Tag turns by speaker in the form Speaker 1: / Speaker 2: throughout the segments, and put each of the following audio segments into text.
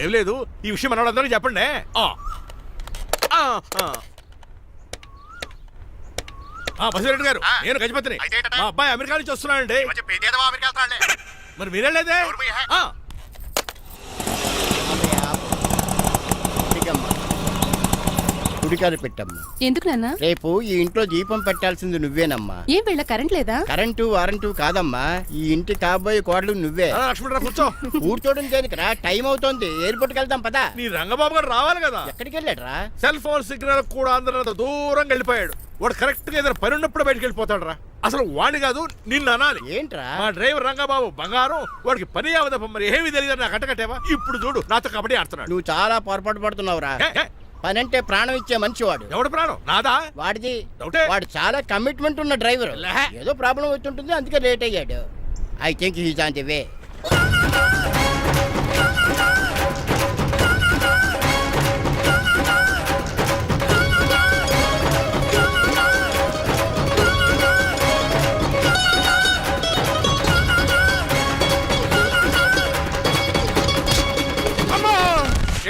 Speaker 1: ఏం లేదు, ఈ విషయం మన వాళ్ళందరికీ చెప్పండి. బసిరెడ్డి గారు, నేను గజపతిని. మా అబ్బాయి అమెరికా నుంచి వస్తున్నానండి. మరి మీరేలేదే?
Speaker 2: గుడికాడ పెట్టమ్మా.
Speaker 3: ఎందుకు నాన్న?
Speaker 2: రేపు ఈ ఇంట్లో దీపం పెట్టాల్సింది నువ్వేనమ్మా.
Speaker 3: ఏం వీళ్ళ కరెంట్ లేదా?
Speaker 2: కరెంటు వారంటు కాదమ్మా, ఈ ఇంటి కాబోయే కోడలు నువ్వే.
Speaker 1: లక్ష్మణరావు కూర్చో.
Speaker 2: కూర్చోడం దేనికిరా, టైం అవుతోంది, ఎయిర్పోర్ట్కి వెళ్దాం పదా.
Speaker 1: నీ రంగబాబు గారు రావాలి కదా.
Speaker 2: ఎక్కడికి వెళ్ళాడురా?
Speaker 1: సెల్ ఫోన్ సిగ్నల్ కూడా అందరూ దూరంగా వెళ్ళిపోయాడు. వాడు కరెక్ట్ గా ఏదైనా పని ఉన్నప్పుడు బయటకు వెళ్ళిపోతాడు రా. అసలు వాడిని కాదు నిన్ను అనాలి.
Speaker 2: ఏంట్రా?
Speaker 1: మా డ్రైవర్ రంగబాబు బంగారం, వాడికి పని అవదప్ప. మరి ఏమి తెలియదు నాకు కట్టకట్టేవా. ఇప్పుడు చూడు నాతో కబడ్డీ ఆడుతున్నాడు.
Speaker 2: నువ్వు చాలా పొరపాటు పడుతున్నావురా. పని అంటే ప్రాణం ఇచ్చే మనిషి వాడు.
Speaker 1: ఎవడు ప్రాణం? నాదా?
Speaker 2: వాడిది. వాడు చాలా కమిట్మెంట్ ఉన్న డ్రైవర్. ఏదో ప్రాబ్లం వచ్చుంటుంది, అందుకే లేట్ అయ్యాడు. I think he's on the way.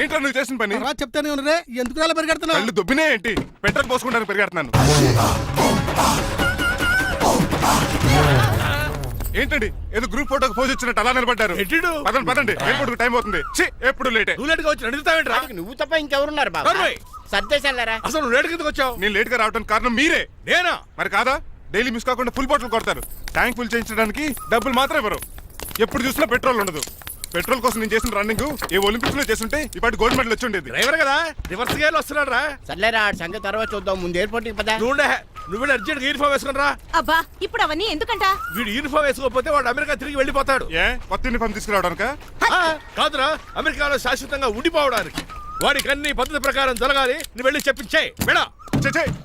Speaker 4: ఏంట్రా నువ్వు చేసిన పని?
Speaker 5: చెప్తానే ఉన్నదే, ఎందుకు అలా పరిగెడుతున్నావు?
Speaker 4: కళ్ళు దుబ్బినే ఏంటి? పెట్రోల్ పోసుకుంటాను పరిగెడుతున్నాను. ఏంటండి ఏదో గ్రూప్ ఫోటోకి పోజ్ ఇచ్చినట్టు అలా నిలబడ్డారు? పదండి పదండి, ఎయిర్పోర్ట్ టైం అవుతుంది. ఎప్పుడు లేటే.
Speaker 1: నువ్వు లేట్గా వచ్చి అడుగుతావేంట్రా?
Speaker 2: నువ్వు తప్ప ఇంకెవరున్నారు బాబా? సర్దేశారా?
Speaker 1: అసలు నువ్వు లేట్ కిందకు వచ్చావు.
Speaker 4: నేను లేట్ గా రావడానికి కారణం మీరే.
Speaker 1: నేనా?
Speaker 4: మరి కాదా? డైలీ మిస్ కాకుండా ఫుల్ బాటిల్ కొడతారు. ట్యాంక్ ఫుల్ చేయించడానికి డబ్బులు మాత్రం ఇవ్వరు. ఎప్పుడు చూసినా పెట్రోల్ ఉండదు. పెట్రోల్ కోసం నేను చేసిన రన్నింగ్ ఏ ఒలింపిక్స్ లో చేస్తుంటే ఇప్పటి గోల్డ్ మెడల్ వచ్చి ఉండేది.
Speaker 1: డ్రైవర్ కదా, రివర్స్ గేర్ వస్తున్నాడు రా.
Speaker 2: సర్లేరా, సంగతి తర్వాత చూద్దాం, ముందు ఎయిర్పోర్ట్ కి పదా.
Speaker 1: నువ్వు అర్జెంట్ యూనిఫామ్ వేసుకుని రా.
Speaker 3: అబ్బా, ఇప్పుడు అవన్నీ ఎందుకంట?
Speaker 1: వీడు యూనిఫామ్ వేసుకోకపోతే వాడు అమెరికా తిరిగి వెళ్ళిపోతాడు.
Speaker 4: ఏ కొత్త యూనిఫామ్ తీసుకురావడానికా?
Speaker 1: కాదురా, అమెరికాలో శాశ్వతంగా ఉండిపోవడానికి. వాడికి అన్ని పద్ధతి ప్రకారం జరగాలి. నువ్వు వెళ్ళి చెప్పించే మేడా.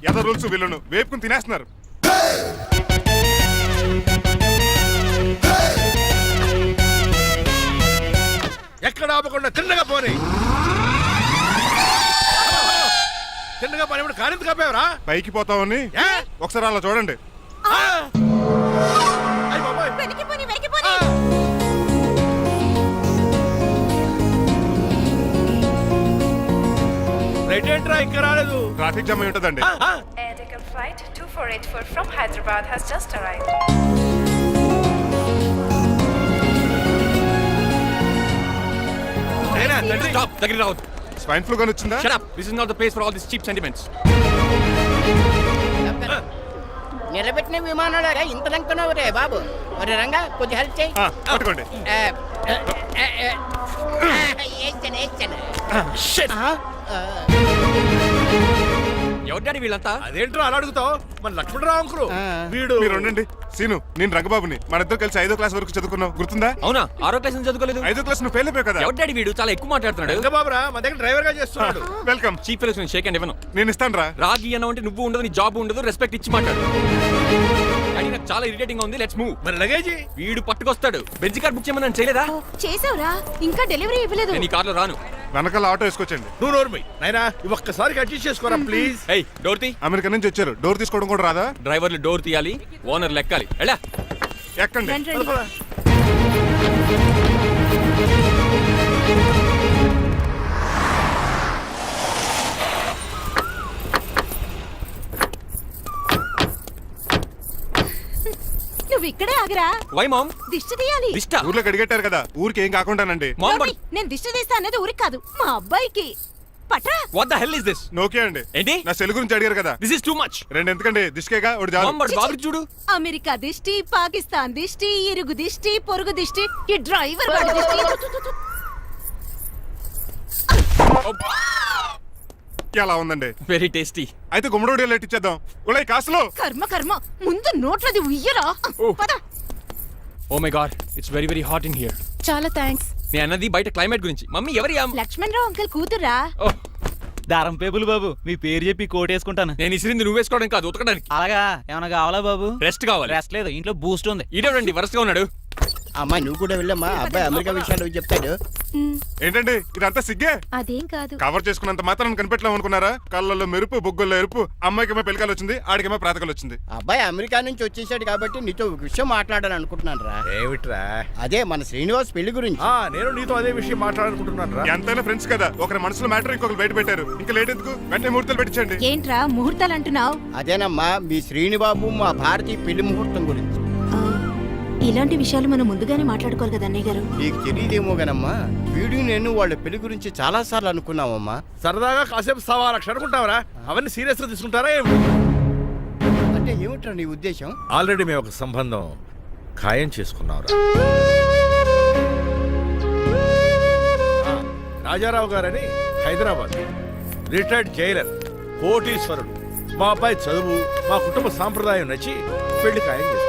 Speaker 4: ఏదో రూల్స్ వీళ్ళను వేపుకుని తినేస్తున్నారు.
Speaker 1: ఎక్కడ ఆపకుండా తిన్నగా పోనీ. తిన్నగా పోనీ. కారింత కాపేవరా?
Speaker 4: పైకి పోతావని ఒకసారి అలా చూడండి.
Speaker 1: రైట్ ఏంట్రా ఇంకా రాలేదు?
Speaker 4: ట్రాఫిక్ జామ్ అయి ఉంటదండి.
Speaker 6: Flight 2484 from Hyderabad has just arrived.
Speaker 7: Stop! Take it out.
Speaker 4: Swine flu గాని వచ్చిందా?
Speaker 7: Shut up. This is not the place for all these cheap sentiments.
Speaker 2: నిలబెట్టిన విమానాలు ఇంత లంకనవు రే బాబు. మరి రంగా కొద్దిగా హెల్ప్ చేయి.
Speaker 4: పట్టుకోండి.
Speaker 7: ఎవరు డాడీ వీళ్ళంతా?
Speaker 1: అదేంట్రా అలా అడుగుతావు? మన లక్ష్మణరావు అంకులు వీడు.
Speaker 4: మీరు ఉండండి. సీను, నేను రంగబాబుని. మన ఇద్దరు కలిసి 5వ క్లాస్ వరకు చదువుకున్నాం, గుర్తుందా?
Speaker 7: అవునా? 6వ క్లాస్ నుంచి చదువుకోలేదు.
Speaker 4: 5వ క్లాస్ నువ్వు ఫెయిల్ అయిపోయావు కదా.
Speaker 7: ఎవరు డాడీ వీడు? చాలా ఎక్కువ మాట్లాడుతున్నాడు.
Speaker 1: రంగబాబురా, మన దగ్గర డ్రైవర్ గా చేస్తున్నాడు.
Speaker 4: వెల్కమ్.
Speaker 7: చీఫ్ ఫెలోస్ నేను షేక్ అండ్ ఇవ్వను.
Speaker 4: నేను ఇస్తాను రా.
Speaker 7: రాగి అన్న అంటే నువ్వు ఉండదు, నీ జాబ్ ఉండదు, రెస్పెక్ట్ ఇచ్చి మాట్లాడు. డాడీ నాకు చాలా ఇరిటేటింగ్ గా ఉంది. Let's move.
Speaker 1: మరి లగేజీ
Speaker 7: వీడు పట్టుకొస్తాడు. బెంజ్ కార్ బుక్ చేయమని చేయలేదా?
Speaker 3: చేసావురా, ఇంకా డెలివరీ ఇవ్వలేదు.
Speaker 7: నేను ఈ కార్లో రాను.
Speaker 4: వెనకాల ఆటో వేసుకొచ్చండి.
Speaker 1: నువ్వు నోర్మై నైనా, ఒక్కసారి అడ్జస్ట్ చేసుకోరా ప్లీజ్.
Speaker 7: ఏయ్, డోర్ తీ.
Speaker 4: అమెరికా నుంచి వచ్చారు, డోర్ తీసుకోవడం కూడా రాదా?
Speaker 7: డ్రైవర్లు డోర్ తీయాలి, ఓనర్ లెక్కాలి. ఎలా
Speaker 4: ఎక్కండి.
Speaker 3: నువ్వు ఇక్కడే ఆగరా.
Speaker 7: Why mom?
Speaker 3: దిష్టి తీయాలి.
Speaker 7: దిష్ట?
Speaker 4: ఊర్లో కడిగట్టారు కదా, ఊరికి ఏం కాకుండానండి.
Speaker 3: నేను దిష్టి తీస్తా అనేది ఊరికి కాదు, మా అబ్బాయికి. పట్రా.
Speaker 7: What the hell is this?
Speaker 4: నోకే అండి.
Speaker 7: ఏంటి?
Speaker 4: నా సెల్ గురించి అడిగారు కదా.
Speaker 7: This is too much.
Speaker 4: రెండు ఎందుకండి, దిష్కేగా ఒకటి చాలు.
Speaker 7: బాబు చూడు.
Speaker 3: అమెరికా దిష్టి, పాకిస్తాన్ దిష్టి, ఇరుగు దిష్టి, పొరుగు దిష్టి, ఈ డ్రైవర్ వాడి దిష్టి.
Speaker 4: ఎలా ఉందండి?
Speaker 7: Very tasty.
Speaker 4: అయితే గుమ్మడి లైట్ ఇచ్చేద్దాం. ఉలై కాసులో.
Speaker 3: కర్మ కర్మ, ముందు నోట్లది ఉయ్యరా. పద.
Speaker 7: Oh my god, it's very very hot in here.
Speaker 3: చాలా థాంక్స్.
Speaker 7: నేను అన్నది బయట క్లైమేట్ గురించి. మమ్మీ ఎవరి?
Speaker 3: లక్ష్మణరావు అంకుల్ కూతురా.
Speaker 8: దారం పేపులు బాబు, మీ పేరు చెప్పి కోట్ వేసుకుంటాను.
Speaker 7: నేను ఇసిరింది నువ్వు వేసుకోవడం కాదు, ఉతకడానికి.
Speaker 8: అలాగా? ఏమైనా కావాలా బాబు?
Speaker 7: రెస్ట్ కావాలి.
Speaker 8: రెస్ట్ లేదు, ఇంట్లో బూస్ట్ ఉంది.
Speaker 7: ఈడేవండి వరుసగా ఉన్నాడు.
Speaker 2: అమ్మా నువ్వు కూడా వెళ్ళమ్మా, అబ్బాయి అమెరికా విషయాలు చెప్తాడు.
Speaker 4: ఏంటండి ఇదంతా సిగ్గే?
Speaker 3: అదేం కాదు.
Speaker 4: కవర్ చేసుకున్నంత మాత్రం కనిపెట్టలేం అనుకున్నారా? కళ్ళల్లో మెరుపు, బొగ్గుల్లో ఎరుపు. అమ్మాయికేమో పెళ్ళికాలు వచ్చింది, ఆడికేమో ప్రాతకాలు వచ్చింది.
Speaker 2: అబ్బాయి అమెరికా నుంచి వచ్చేసాడు కాబట్టి నీతో ఒక విషయం మాట్లాడాలని అనుకుంటున్నాను రా.
Speaker 1: ఏమిట్రా?
Speaker 2: అదే మన శ్రీనివాస్ పెళ్లి గురించి.
Speaker 1: నేను నీతో అదే విషయం మాట్లాడాలనుకుంటున్నాను రా.
Speaker 4: ఎంతైనా ఫ్రెండ్స్ కదా, ఒకరి మనసులో మ్యాటర్ ఇంకొకరు బయట పెట్టారు. ఇంకా లేట్ ఎందుకు, వెంటనే ముహూర్తాలు పెట్టించండి.
Speaker 3: ఏంట్రా ముహూర్తాలు అంటున్నావు?
Speaker 2: అదేనమ్మా మీ శ్రీనిబాబు మా భారతి పెళ్లి ముహూర్తం గురించి.
Speaker 3: ఇలాంటి విషయాలు మనం ముందుగానే మాట్లాడుకోవాలి కదా అన్నయ్య గారు.
Speaker 2: నీకు తెలియదేమో గనమ్మా, వీడియో నేను వాళ్ళ పెళ్లి గురించి చాలా సార్లు అనుకున్నామమ్మా.
Speaker 1: సరదాగా కాసేపు సవా లక్ష అనుకుంటావరా? అవన్నీ సీరియస్ గా తీసుకుంటారా?
Speaker 2: అంటే ఏమిట్రా నీ ఉద్దేశం?
Speaker 1: ఆల్రెడీ మేము ఒక సంబంధం ఖాయం చేసుకున్నావురా. రాజారావు గారని హైదరాబాద్ రిటైర్డ్ జైలర్, కోటీశ్వరుడు. మా అబ్బాయి చదువు, మా కుటుంబ సాంప్రదాయం నచ్చి పెళ్లి ఖాయం చేశారు.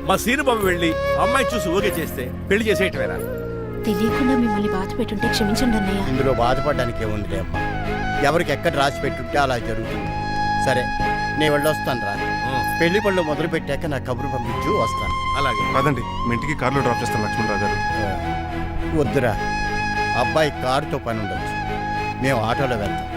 Speaker 1: మా సీనుబాబు వెళ్ళి అమ్మాయి చూసి ఓకే చేస్తే పెళ్లి చేసేయటమేనా?
Speaker 3: తెలియకుండా మిమ్మల్ని బాధ పెట్టుంటే క్షమించండి అన్నయ్య.
Speaker 2: ఇందులో బాధపడడానికి ఏముందిలే అమ్మా, ఎవరికి ఎక్కడ రాసి పెట్టుంటే అలా జరుగుతుంది. సరే నేను వెళ్ళొస్తాను రా. పెళ్లి పళ్ళు మొదలు పెట్టాక నా కబురు పంపించు, వస్తాను.
Speaker 1: అలాగే.
Speaker 4: పదండి, మీ ఇంటికి కార్లో డ్రాప్ చేస్తాను లక్ష్మణరావు గారు.
Speaker 2: వద్దురా, అబ్బాయి కారుతో పని ఉండొచ్చు, మేము ఆటోలో వెళ్తాం.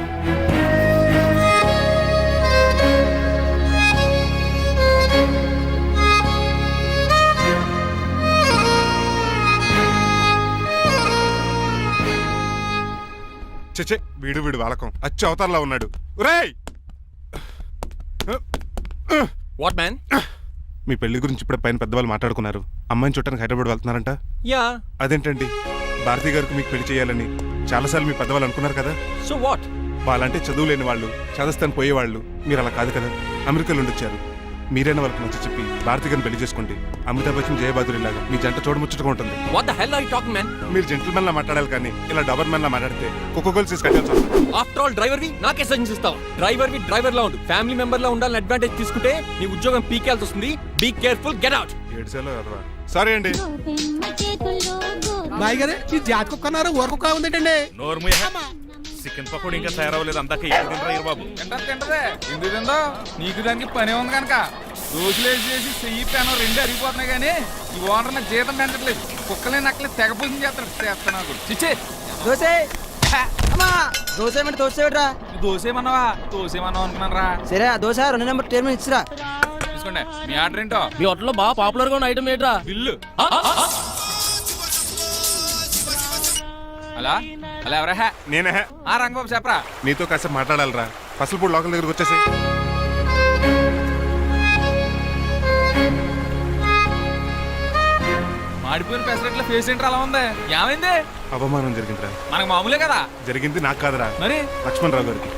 Speaker 4: చచ్చే, వీడు వాలకం అచ్చు అవతారంలో ఉన్నాడు. ఒరేయ్,
Speaker 7: వాట్ మ్యాన్?
Speaker 4: మీ పెళ్లి గురించి ఇప్పుడే పైన పెద్దవాళ్ళు మాట్లాడుకున్నారు. అమ్మాయిని చూడటానికి హైదరాబాద్ వెళ్తున్నారంట.
Speaker 7: యా.
Speaker 4: అదేంటండి, భారతి గారికి మీకు పెళ్లి చేయాలని చాలాసార్లు మీ పెద్దవాళ్ళు అనుకున్నారు కదా.
Speaker 7: So what?
Speaker 4: వాళ్ళంటే చదువు లేని వాళ్ళు, చదస్తాను పోయేవాళ్ళు. మీరు అలా కాదు కదా, అమెరికాలో ఉండొచ్చారు. మీరైనా వాళ్ళకి నచ్చ చెప్పి భారతి గారిని పెళ్లి చేసుకోండి. అమితాబ్ బచ్చన్, జయబాదురి లాగా మీ జంట చూడముచ్చటగా ఉంటుంది.
Speaker 7: What the hell are you talking man?
Speaker 4: మీరు జెంటిల్మెన్ లా మాట్లాడాలి కానీ ఇలా డబర్ మెన్ లా మాట్లాడితే కోకోగోల్స్ తీసి కట్టాల్సి వస్తుంది.
Speaker 7: ఆఫ్టర్ ఆల్ డ్రైవర్ వి నాకే సజెషన్ ఇస్తావు? డ్రైవర్ లా ఉండు, ఫ్యామిలీ మెంబర్ లా ఉండాలని అడ్వాంటేజ్ తీసుకుంటే నీ ఉద్యోగం పీకేల్సి వస్తుంది. Be careful, get out.
Speaker 4: ఏడ్చేలో కదరా. సారీ అండి.
Speaker 5: బాయ్ గారే ఈ జాతి కుక్కన్నారు ఊరకుక్క ఉందేటండి.
Speaker 1: చికెన్ పకోడీ ఇంకా తయారవ్వలేదు, అందాక తినరా బాబు.
Speaker 9: తింటదే ఎందుకు తిందో, నీకు దానికి పని ఉంది కనుక. రోజులేసి చెయ్యి పెనం రెండు అరిగిపోతున్నాయి కానీ ఈ ఓనర్ నాకు జీతం పెంచట్లేదు. కుక్కలే నక్కలే తెగ పూజం చేస్తాడు. చిచ్చే దోసేమన్నావా? దోసేమన్నావు అనుకున్నాను రా.
Speaker 5: సరే ఆ దోశ 2 నెంబర్ టేబుల్ ఇచ్చిరా.
Speaker 9: తీసుకోండి. మీ ఆర్డర్ ఏంటో?
Speaker 8: మీ హోటల్లో బాగా పాపులర్ గా ఉన్న ఐటమ్ ఏంట్రా?
Speaker 9: బిల్లు. అలా అలా ఎవరా?
Speaker 4: నేనే.
Speaker 9: ఆ రంగబాబు చెప్పరా.
Speaker 4: నీతో కాసేపు మాట్లాడాలిరా. పసలపూడి లోకల్ దగ్గరకు వచ్చేసి.
Speaker 9: మాడిపోయిన పెసరట్ల ఫేస్ ఏంటర్ అలా ఉంది? ఏమైంది?
Speaker 4: అవమానం జరిగిందిరా.
Speaker 9: మనకు మామూలే కదా.
Speaker 4: జరిగింది నాకు కాదురా,
Speaker 9: మరి
Speaker 4: లక్ష్మణరావు గారికి.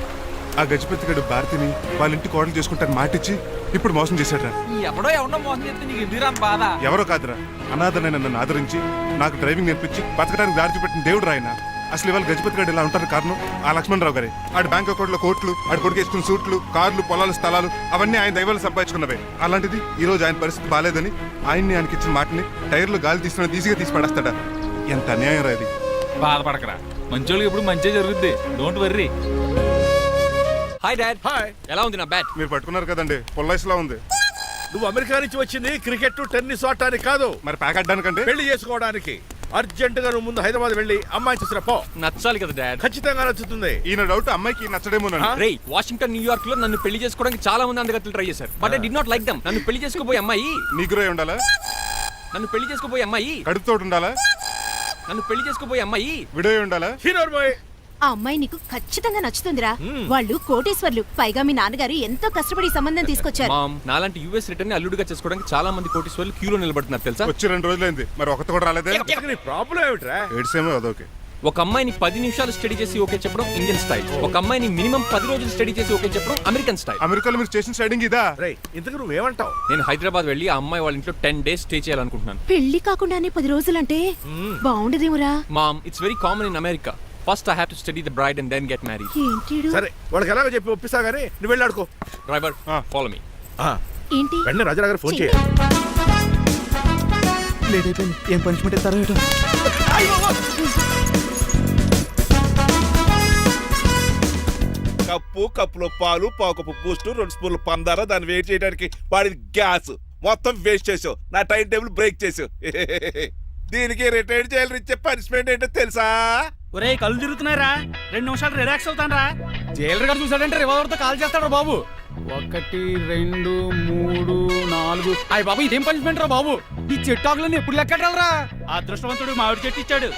Speaker 4: ఆ గజపతి గడు భారతిని వాళ్ళ ఇంటి కోడలు చేసుకుంటాను మాటిచ్చి ఇప్పుడు మోసం చేశాడ్రా.
Speaker 9: ఎవడో ఎవడో మోసం చేస్తే నీకు ఎందుకు బాధ?
Speaker 4: ఎవరో కాదురా, అనాథనైన నన్ను ఆదరించి నాకు డ్రైవింగ్ నేర్పించి బతకడానికి దారి చూపెట్టిన దేవుడు రాయన. అసలు ఇవాళ గజపతి గడు ఇలా ఉంటారు కారణం ఆ లక్ష్మణరావు గారే. ఆడి బ్యాంక్ అకౌంట్లో కోట్లు, ఆడి కొడుకు వేసుకున్న సూట్లు, కార్లు, పొలాలు, స్థలాలు అవన్నీ ఆయన దైవాలు సంపాదించుకున్నవే. అలాంటిది ఈ రోజు ఆయన పరిస్థితి బాగాలేదని ఆయనకి ఇచ్చిన మాటని టైర్లు గాలి తీసిన ఈజీగా తీసి పడేస్తాడా? ఎంత అన్యాయం రా ఇది.
Speaker 9: బాధపడకరా, మంచోళ్ళకి ఎప్పుడు మంచి జరుగుద్ది. Don't worry.
Speaker 7: Hi dad.
Speaker 1: Hi.
Speaker 7: ఎలా ఉంది నా బ్యాట్?
Speaker 4: మీరు పట్టుకున్నారు కదండి, పొల్లైస్లా ఉంది.
Speaker 1: నువ్వు అమెరికా నుంచి వచ్చింది క్రికెట్, టెన్నిస్ ఆడటానికి కాదు,
Speaker 4: మరి ప్యాక్ అడ్డానికంటే
Speaker 1: పెళ్లి చేసుకోవడానికి. అర్జెంట్ గా నువ్వు ముందు హైదరాబాద్ వెళ్ళి అమ్మాయి చూసిన పో.
Speaker 7: నచ్చాలి కదా డాడ్.
Speaker 1: ఖచ్చితంగా నచ్చుతుంది.
Speaker 4: ఈయన డౌట్ అమ్మాయికి నచ్చడేమోనండి.
Speaker 7: రే, వాషింగ్టన్, న్యూయార్క్ లో నన్ను పెళ్లి చేసుకోవడానికి చాలా మంది అందగత్తలు ట్రై చేశారు. But I did not like them. నన్ను పెళ్లి చేసుకోబోయే అమ్మాయి
Speaker 4: నీగురై ఉండాలా?
Speaker 7: నన్ను పెళ్లి చేసుకోబోయే అమ్మాయి
Speaker 4: కడుపుతోటి ఉండాలా?
Speaker 7: నన్ను పెళ్లి చేసుకోబోయే అమ్మాయి
Speaker 4: విడోయి ఉండాలా?
Speaker 1: హీరోర్ బాయ్.
Speaker 3: ఆ అమ్మాయి నీకు ఖచ్చితంగా నచ్చుతుందిరా. వాళ్ళు కోటేశ్వర్లు, పైగా మీ నాన్నగారు ఎంతో కష్టపడి ఈ సంబంధం తీసుకొచ్చారు.
Speaker 7: మామ్, నాలాంటి యూఎస్ రిటర్న్ ని అల్లుడిగా చేసుకోవడానికి చాలా మంది కోటీశ్వర్లు క్యూలో నిలబడుతున్నారు తెలుసా?
Speaker 4: వచ్చి 2 రోజులైంది, మరి ఒకటి కూడా రాలేదే.
Speaker 1: నీ ప్రాబ్లం ఏమిట్రా?
Speaker 4: ఏడ్సేమో అదొకే.
Speaker 7: ఒక అమ్మాయిని 10 నిమిషాలు స్టడీ చేసి ఓకే చెప్పడం ఇండియన్ స్టైల్. ఒక అమ్మాయిని మినిమం 10 రోజులు స్టడీ చేసి ఓకే చెప్పడం అమెరికన్ స్టైల్.
Speaker 4: అమెరికాలో మీరు చేసిన స్టైడింగ్ ఇదా?
Speaker 1: రేయ్, ఇంతకు నువ్వేమంటావు?
Speaker 7: నేను హైదరాబాద్ వెళ్ళి ఆ అమ్మాయి వాళ్ళ ఇంట్లో 10 days స్టే చేయాలనుకుంటున్నాను.
Speaker 3: పెళ్లి కాకుండానే 10 రోజులంటే బాగుండదేమురా?
Speaker 7: Mom, it's very common in America. First I have to study the bride and then get married.
Speaker 3: ఏంటిడు?
Speaker 1: సరే, వాళ్ళకి ఎలాగో చెప్పి ఒప్పిస్తా గానీ నువ్వు వెళ్ళి ఆడుకో.
Speaker 7: Driver, follow me.
Speaker 3: ఏంటి?
Speaker 1: వెంటనే రాజారావు గారు ఫోన్ చేయాలి.
Speaker 5: లేట్ అయిపోయింది, ఏం పనిష్మెంట్ ఇస్తారో ఏటో.
Speaker 10: కప్పు, కప్పులో పాలు, పావుకప్పు బూస్ట్, 2 స్పూన్లు పందార, దాన్ని వేడి చేయడానికి వాడి గ్యాస్ మొత్తం వేస్ట్ చేసావు. నా టైం టేబుల్ బ్రేక్ చేసావు. దీనికి రిటైర్డ్ జైలర్ ఇచ్చే పనిష్మెంట్ ఏంటో తెలుసా?
Speaker 8: ఒరే కళ్ళు తిరుగుతున్నారా 2 నిమిషాలు రిలాక్స్ అవుతానరా. జైలర్ గారు చూసాడంటే రివాల్వర్ తో కాల్ చేస్తాడు బాబు. 1 2 3 4 అయ్య బాబు ఇదేం పనిష్మెంట్ రా బాబు. ఈ చెట్టాకులన్నీ ఎప్పుడు లెక్కట్రా. అదృష్టవంతుడు మామిడి చెట్టు ఇచ్చాడు.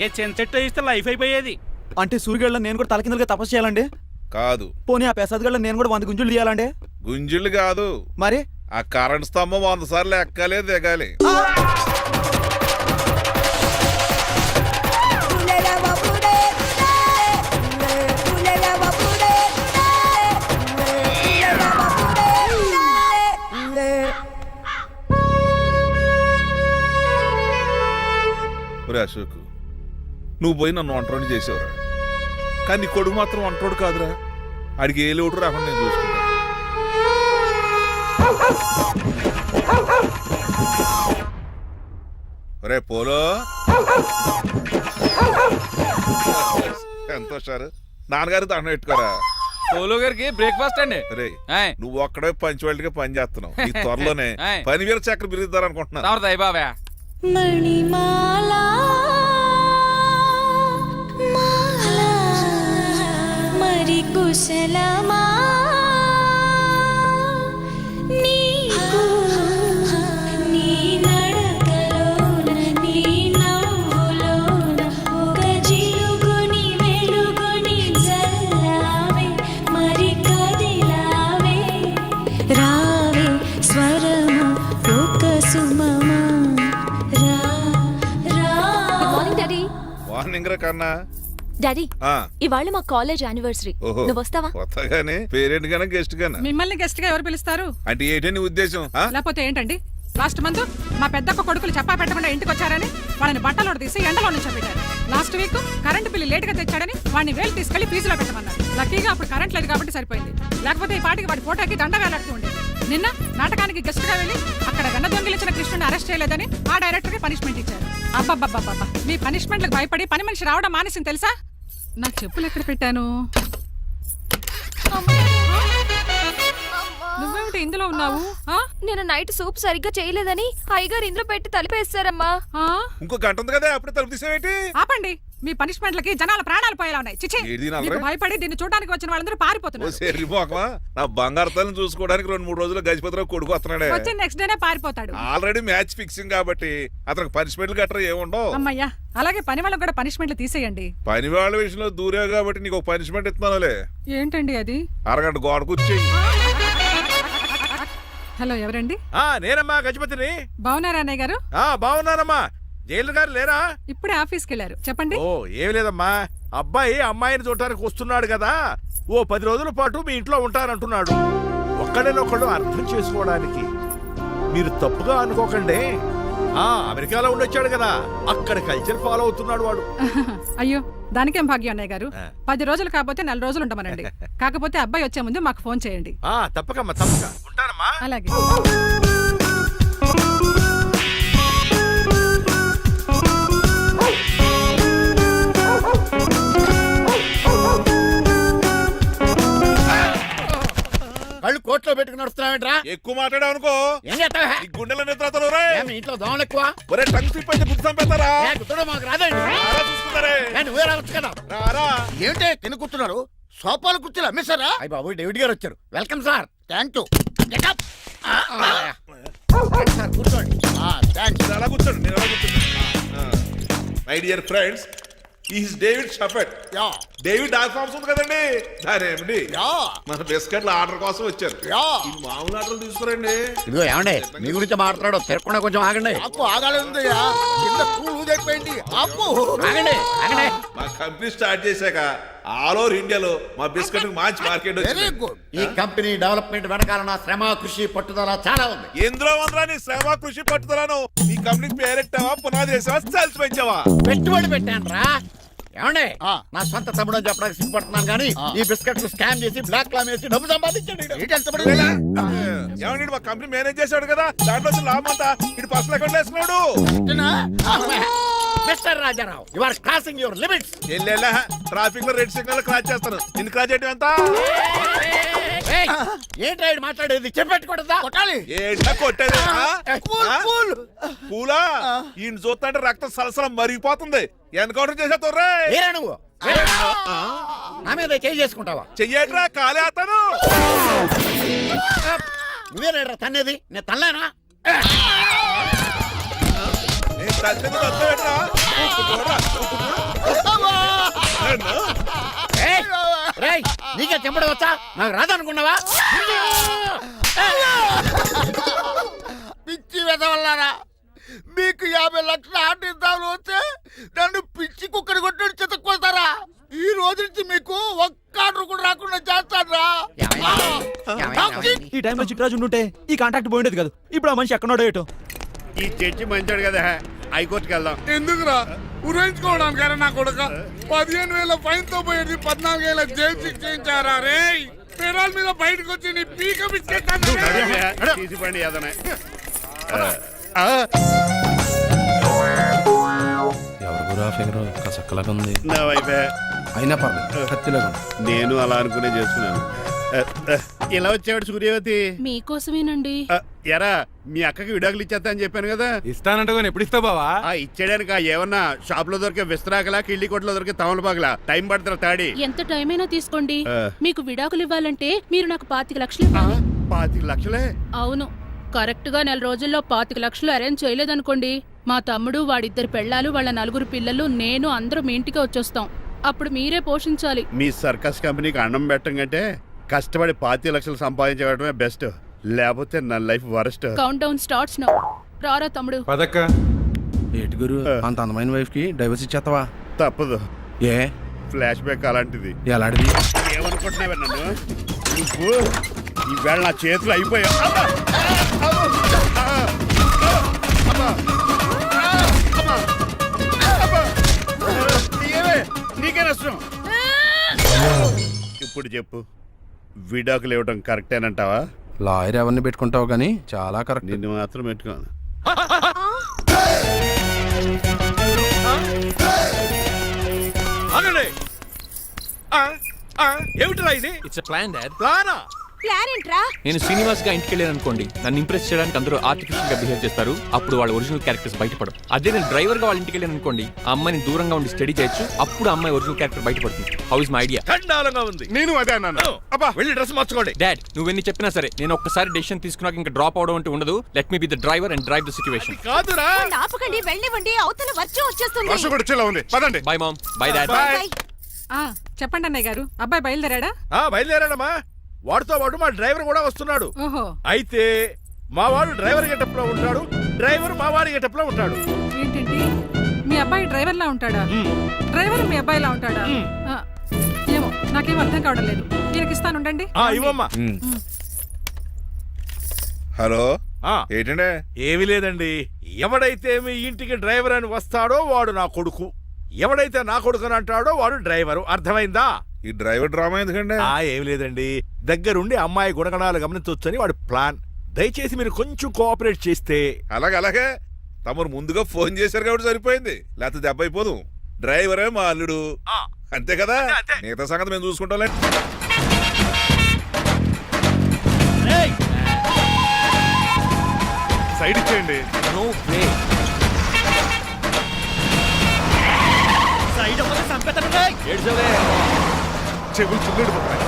Speaker 8: ఏ చిన్న చెట్టు ఇస్తే లైఫ్ అయిపోయేది. అంటే సూర్యగళ్ళ నేను కూడా తలకిందులుగా తపస్సు చేయాలండి?
Speaker 10: కాదు.
Speaker 8: పోనీ ఆ పెసాద్ నేను కూడా 100 గుంజులు తీయాలండి?
Speaker 10: గుంజులు కాదు,
Speaker 8: మరి
Speaker 10: ఆ కరెంట్ స్తంభం 100 సార్లు ఎక్కాలి దిగాలి. ఒరే అశోక్, నువ్వు పోయి నన్ను ఒంటరిని చేసేవరా, కానీ నీ కొడుకు మాత్రం ఒంటరోడు కాదురా. ఆడికి ఏ లోటు రాకుండా నేను చూసుకుంటాను. ఒరే పోలో, ఎంత సార్ నాన్నగారు దండం పెట్టుకోరా.
Speaker 9: పోలో గారికి బ్రేక్ఫాస్ట్ అండి.
Speaker 10: రే నువ్వు ఒక్కడే పంచువాళ్ళకి పని చేస్తున్నావు. ఈ త్వరలోనే 10,000 చక్రం బిరుద్దారు అనుకుంటున్నా.
Speaker 9: దయ బాబా.
Speaker 11: మణిమాలా మాలా మరి కుశలమా నీకు నీ నడకలోన నీ నవ్వులోన ఒక జిలుగుని వెలుగుని జల్లావే మరి కదిలావే రావే స్వరము ఒక సుమమా.
Speaker 10: మార్నింగ్ రా కన్నా.
Speaker 11: డాడీ ఇవాళ మా కాలేజ్ యానివర్సరీ.
Speaker 10: ఓహో,
Speaker 11: నువ్వు వస్తావా?
Speaker 10: కొత్తగానే పేరెంట్ గానే గెస్ట్ గానా?
Speaker 12: మిమ్మల్ని గెస్ట్ గా ఎవరు పిలుస్తారు?
Speaker 10: అంటే ఏంటి నీ ఉద్దేశం?
Speaker 12: లేకపోతే ఏంటండి, లాస్ట్ మంత్ మా పెద్దక్క కొడుకులు చెప్పా పెట్టకుండా ఇంటికి వచ్చారని వాళ్ళని బట్టలో తీసి ఎండలో నుంచోబెట్టారు. Last week current bill late గా తెచ్చాడని వాడిని వేలు తీసుకెళ్లి ఫీజులో పెట్టమన్నారు. లక్కీగా అప్పుడు కరెంట్ లేదు కాబట్టి సరిపోయింది. లేకపోతే ఈ పాటికి వాడి ఫోటోకి దండ వేలాడుతూ ఉండేది. నిన్న నాటకానికి గెస్ట్ గా వెళ్ళి అక్కడ వెన్న దొంగిలించిన కృష్ణుని అరెస్ట్ చేయలేదని ఆ డైరెక్టర్ కి పనిష్మెంట్ ఇచ్చారు. అబ్బబ్బబ్బబ్బా, మీ పనిష్మెంట్లకు భయపడి పని మనిషి రావడం మానేసింది తెలుసా? నా చెప్పులు ఎక్కడ పెట్టాను? నువ్వేమిటి ఇందులో ఉన్నావు?
Speaker 11: నేను నైట్ సూప్ సరిగ్గా చేయలేదని అయ్యగారు ఇందులో పెట్టి తలిపేస్తారమ్మా.
Speaker 10: ఇంకో గంట ఉంది కదా, అప్పుడు తలుపు తీసేవేంటి?
Speaker 12: ఆపండి, మీ పనిష్మెంట్లకి జనాల ప్రాణాలు పోయేలా ఉన్నాయి. చిచి, మీకు భయపడి దీన్ని చూడడానికి వచ్చిన వాళ్ళందరూ పారిపోతున్నారు.
Speaker 10: నా బంగారు తల్లిని చూసుకోవడానికి 2-3 రోజులు గజపతిరావు కొడుకు వస్తున్నాడే.
Speaker 12: వచ్చి నెక్స్ట్ డేనే పారిపోతాడు.
Speaker 10: ఆల్రెడీ మ్యాచ్ ఫిక్సింగ్ కాబట్టి అతనికి పనిష్మెంట్లు గట్రా ఏముండవు.
Speaker 12: అమ్మయ్యా, అలాగే పని వాళ్ళకి కూడా పనిష్మెంట్లు తీసేయండి.
Speaker 10: పని వాళ్ళ విషయంలో దూరే కాబట్టి నీకు పనిష్మెంట్ ఇస్తున్నానులే.
Speaker 12: ఏంటండి అది?
Speaker 10: అరగంట గోడ కూర్చేయి.
Speaker 12: హలో, ఎవరండి?
Speaker 1: నేనమ్మా గజపతిని.
Speaker 12: బాగున్నారా అన్నయ్య గారు?
Speaker 1: బాగున్నానమ్మా. జైలు గారు లేరా?
Speaker 12: ఇప్పుడే ఆఫీస్కి వెళ్ళారు. చెప్పండి.
Speaker 1: ఓ ఏం లేదమ్మా, అబ్బాయి అమ్మాయిని చూడటానికి వస్తున్నాడు కదా, ఓ 10 రోజుల పాటు మీ ఇంట్లో ఉంటానంటున్నాడు. ఒక్కడేనొక్కడు అర్థం చేసుకోవడానికి మీరు తప్పుగా అనుకోకండి. అమెరికాలో ఉండొచ్చాడు కదా, అక్కడ కల్చర్ ఫాలో అవుతున్నాడు వాడు.
Speaker 12: అయ్యో, దానికేం భాగ్యం అన్నయ్య గారు. 10 రోజులు కాకపోతే 4 రోజులు ఉండమనండి. కాకపోతే అబ్బాయి వచ్చే ముందు మాకు ఫోన్ చేయండి.
Speaker 1: తప్పకమ్మా, తప్పక ఉంటానమ్మా.
Speaker 12: అలాగే.
Speaker 2: కళ్ళు కోట్లో పెట్టుకుని వస్తున్నావేంట్రా?
Speaker 10: ఎక్కువ మాట్లాడావు అనుకో
Speaker 2: ఏం చేస్తావా?
Speaker 10: గుండెల నిద్రతలు
Speaker 2: ఇంట్లో దోమలు ఎక్కువ.
Speaker 10: ఒరే టంగ్ స్లిప్ అయితే గుర్తు చంపేస్తారా?
Speaker 2: మాకు రాదండి.
Speaker 10: చూసుకుంటారే.
Speaker 2: నువ్వే రావచ్చు కదా. ఏంటే తిని కూర్చున్నారు? సోఫాలు కూర్చొని అమ్మేశారా? అయ్యి బాబు, డేవిడ్ గారు వచ్చారు. Welcome sir. Thank you. కూర్చోండి.
Speaker 10: అలా కూర్చోండి, నేను అలా కూర్చోండి. My dear friends, is David Shaffet. David dog farms ఉంది కదండి, దానేమిటి మన బిస్కెట్ల ఆర్డర్ కోసం వచ్చారు. ఈ మామూలు ఆర్డర్లు తీసుకురండి.
Speaker 2: ఇదిగో ఏమండి, మీ గురించి మాట్లాడు, తిరగకుండా కొంచెం ఆగండి.
Speaker 10: మా కంపెనీ స్టార్ట్ చేశాక ఆల్ ఓవర్ ఇండియాలో మా బిస్కెట్ మంచి మార్కెట్ వచ్చింది.
Speaker 2: ఈ కంపెనీ డెవలప్మెంట్ వెనకాల నా శ్రమ, కృషి, పట్టుదల చాలా ఉంది.
Speaker 10: ఎందులో ఉందిరా నీ శ్రమ, కృషి, పట్టుదలను? ఈ కంపెనీకి పేరెట్టావా, పునాది వేసావా, సేల్స్ పెంచావా?
Speaker 2: పెట్టుబడి పెట్టాను రా. ఏమండి, నా సొంత తమ్ముడు అని చెప్పడానికి సిగ్గుపడుతున్నాను కానీ ఈ బిస్కెట్లు స్కామ్ చేసి బ్లాక్ లా వేసి డబ్బు సంపాదించండి.
Speaker 10: ఏమండి, మా కంపెనీ మేనేజ్ చేశాడు కదా, దాంట్లో లాభం అంతా ఇటు పర్సనల్ అకౌంట్ వేసుకున్నాడు.
Speaker 2: Mister Rajarao, you are crossing your limits.
Speaker 10: Traffic లో రెడ్ సిగ్నల్ క్రాస్ చేస్తాను, నిన్ను క్రాస్ చేయడం ఎంత?
Speaker 2: ఏంట్రా ఈడు మాట్లాడేది చెప్పెట్టుకూడదా కొట్టాలి
Speaker 10: ఏంటా కొట్టేది పూలా ఈయన చూస్తుంటే రక్తం సలసలం మరిగిపోతుంది ఎన్కౌంటర్ చేసేతోర్రే
Speaker 2: ఏరా నువ్వు నా మీద చేయి చేసుకుంటావా
Speaker 10: చెయ్యట్రా కాలే అతను
Speaker 2: నువ్వేరా తన్నేది నేను తనలేనా
Speaker 10: నేను తల్లిని వస్తావేట్రా? ఊపుకోరా, ఊపుకోరా. నన్ను?
Speaker 2: రేయ్ నీకే చెంపడం వచ్చా నాకు రాదనుకున్నావా పిచ్చి వెదవల్లారా మీకు 50 లక్షల ఆటిద్దాలు వస్తే నన్ను పిచ్చి కుక్కడి కొట్టి చెతక్కొస్తారా ఈ రోజు నుంచి మీకు ఒక్క ఆర్డర్ కూడా రాకుండా చేస్తాడ్రా
Speaker 5: ఈ టైంలో చిట్రాజు ఉండుంటే ఈ కాంటాక్ట్ పోయిండేది కదా ఇప్పుడు ఆ మనిషి ఎక్కడో ఏటో
Speaker 2: ఈ చర్చి మంచాడు కదా హైకోర్టుకి వెళ్దాం
Speaker 9: ఎందుకురా ఉరేంచుకోవడానికి నా కొడుక 15,000 ఫైన్ తో పోయేది 14,000 జైలు శిక్ష చేయించారా రే పెరాల మీద బయటకు వచ్చి నీ పీక బిస్కెట్
Speaker 2: తీసిపండి ఏదనే
Speaker 7: ఎవరు గురా ఫిగర్ కసక్కలాగా ఉంది
Speaker 2: నా వైపే
Speaker 7: అయినా పర్లేదు కత్తిలాగా
Speaker 2: నేను అలా అనుకునే చేస్తున్నాను ఇలా వచ్చాడు సూర్యవతి
Speaker 11: మీకోసమేనండి
Speaker 2: ఎరా మీ అక్కకి విడాకులు ఇచ్చేస్తా అని చెప్పాను కదా
Speaker 8: ఇస్తానంటే ఎప్పుడు ఇస్తావు బావా
Speaker 2: ఇచ్చేయడానికి ఏమన్నా షాప్ లో దొరికే విస్తరాకలా కిళ్ళి కొట్లో దొరికే తమలపాకలా టైం పడుతున్నా తాడి
Speaker 11: ఎంత టైం అయినా తీసుకోండి
Speaker 2: ఆ.
Speaker 11: మీకు విడాకులు ఇవ్వాలంటే మీరు నాకు 25 లక్షలు ఇవ్వాలి
Speaker 2: 25 లక్షలే
Speaker 11: అవును కరెక్ట్ గా 4 రోజుల్లో 25 లక్షలు అరేంజ్ చేయలేదనుకోండి మా తమ్ముడు వాడిద్దరు పెళ్ళాలు వాళ్ళ 4 పిల్లలు నేను అందరూ మీ ఇంటికి వచ్చేస్తాం అప్పుడు మీరే పోషించాలి
Speaker 2: మీ సర్కస్ కంపెనీకి అన్నం పెట్టం కంటే కష్టపడి 25 లక్షలు సంపాదించడమే బెస్ట్ లేకపోతే నా life worst
Speaker 11: count down starts now రారా తమ్ముడు
Speaker 8: పదక్క
Speaker 7: ఏటి గురు అంత అందమైన వైఫ్ కి డైవర్స్ ఇచ్చేస్తావా
Speaker 2: తప్పదు
Speaker 7: ఏ
Speaker 2: ఫ్లాష్ బ్యాక్ అలాంటిది
Speaker 7: ఎలాంటిది
Speaker 2: ఏమనుకుంటున్నావే నన్ను నువ్వు ఈవేళ నా చేతులు అయిపోయా నీకే నష్టం ఇప్పుడు చెప్పు విడాకులు ఇవ్వడం కరెక్టేనంటావా
Speaker 7: లాయర్ ఎవరిని పెట్టుకుంటావు కానీ చాలా కరెక్ట్
Speaker 2: నిన్ను మాత్రం పెట్టుకోను
Speaker 1: ఆగండి. ఏమిటిరా ఇది
Speaker 7: ఇట్స్ ప్లాన్ డాడ్
Speaker 1: ప్లానా
Speaker 3: ప్లాన్ ఏంట్రా
Speaker 7: నేను శ్రీనివాస్ గా ఇంటికి వెళ్ళాను అనుకోండి నన్ను ఇంప్రెస్ చేయడానికి అందరూ ఆర్టిఫిషియల్ గా బిహేవ్ చేస్తారు అప్పుడు వాళ్ళ ఒరిజినల్ క్యారెక్టర్స్ బయటపడవు అదే నేను డ్రైవర్ గా వాళ్ళ ఇంటికి వెళ్ళాను అనుకోండి ఆ అమ్మాయిని దూరంగా ఉండి స్టడీ చేయొచ్చు అప్పుడు ఆ అమ్మాయి ఒరిజినల్ క్యారెక్టర్ బయటపడుతుంది హౌ ఇస్ మై ఐడియా
Speaker 1: ఖండాలంగా ఉంది
Speaker 4: నేను అదే అన్నాను అబ్బా
Speaker 1: వెళ్ళి డ్రెస్ మార్చుకోండి
Speaker 7: డాడ్ నువ్వెన్ని చెప్పినా సరే నేను ఒక్కసారి డెసిషన్ తీసుకున్నాక ఇంకా డ్రాప్ అవడం అంటే ఉండదు let me be the driver and drive the situation
Speaker 1: కాదురా
Speaker 3: ఆపకండి వెళ్ళనివ్వండి అవతల వర్షం వచ్చేస్తుంది
Speaker 4: వర్షం కూడా వచ్చేలా ఉంది పదండి
Speaker 7: bye mom bye dad
Speaker 3: bye.
Speaker 12: చెప్పండి అన్నయ్య గారు అబ్బాయి బయలుదేరాడా
Speaker 1: బయలుదేరాడమ్మా వాడితో పాటు మా డ్రైవర్ కూడా వస్తున్నాడు
Speaker 12: ఓహో
Speaker 1: అయితే మా వాడు డ్రైవర్ గెటప్ లో ఉంటాడు డ్రైవర్ మా వాడి గెటప్ లో ఉంటాడు
Speaker 12: ఏంటండి మీ అబ్బాయి డ్రైవర్ లా ఉంటాడా డ్రైవర్ మీ అబ్బాయిలా ఉంటాడా ఆ, ఏమో నాకేం అర్థం కావడం లేదు దీనికి ఇస్తాను ఉండండి
Speaker 1: ఇవ్వమ్మా
Speaker 10: హలో
Speaker 1: ఆ,
Speaker 10: ఏంటంటే
Speaker 1: ఏమీ లేదండి ఎవడైతే మీ ఇంటికి డ్రైవర్ అని వస్తాడో వాడు నా కొడుకు ఎవడైతే నా కొడుకు అని అంటాడో వాడు డ్రైవరు అర్థమైందా
Speaker 10: ఈ డ్రైవర్ డ్రామా ఎందుకండి
Speaker 1: ఏమి లేదండి దగ్గరుండి అమ్మాయి గుణగణాలు గమనించవచ్చని వాడి ప్లాన్ దయచేసి మీరు కొంచెం కోఆపరేట్ చేస్తే
Speaker 10: అలాగే తమరు ముందుగా ఫోన్ చేశారు కాబట్టి సరిపోయింది లేకపోతే దెబ్బ అయిపోదు డ్రైవరే మా అల్లుడు అంతే కదా
Speaker 1: అంతే.
Speaker 10: మిగతా సంగతి మేము చూసుకుంటాం
Speaker 4: సైడ్ ఇచ్చేయండి
Speaker 7: నో వే
Speaker 4: చెవులు చిల్లుడు పోతాయి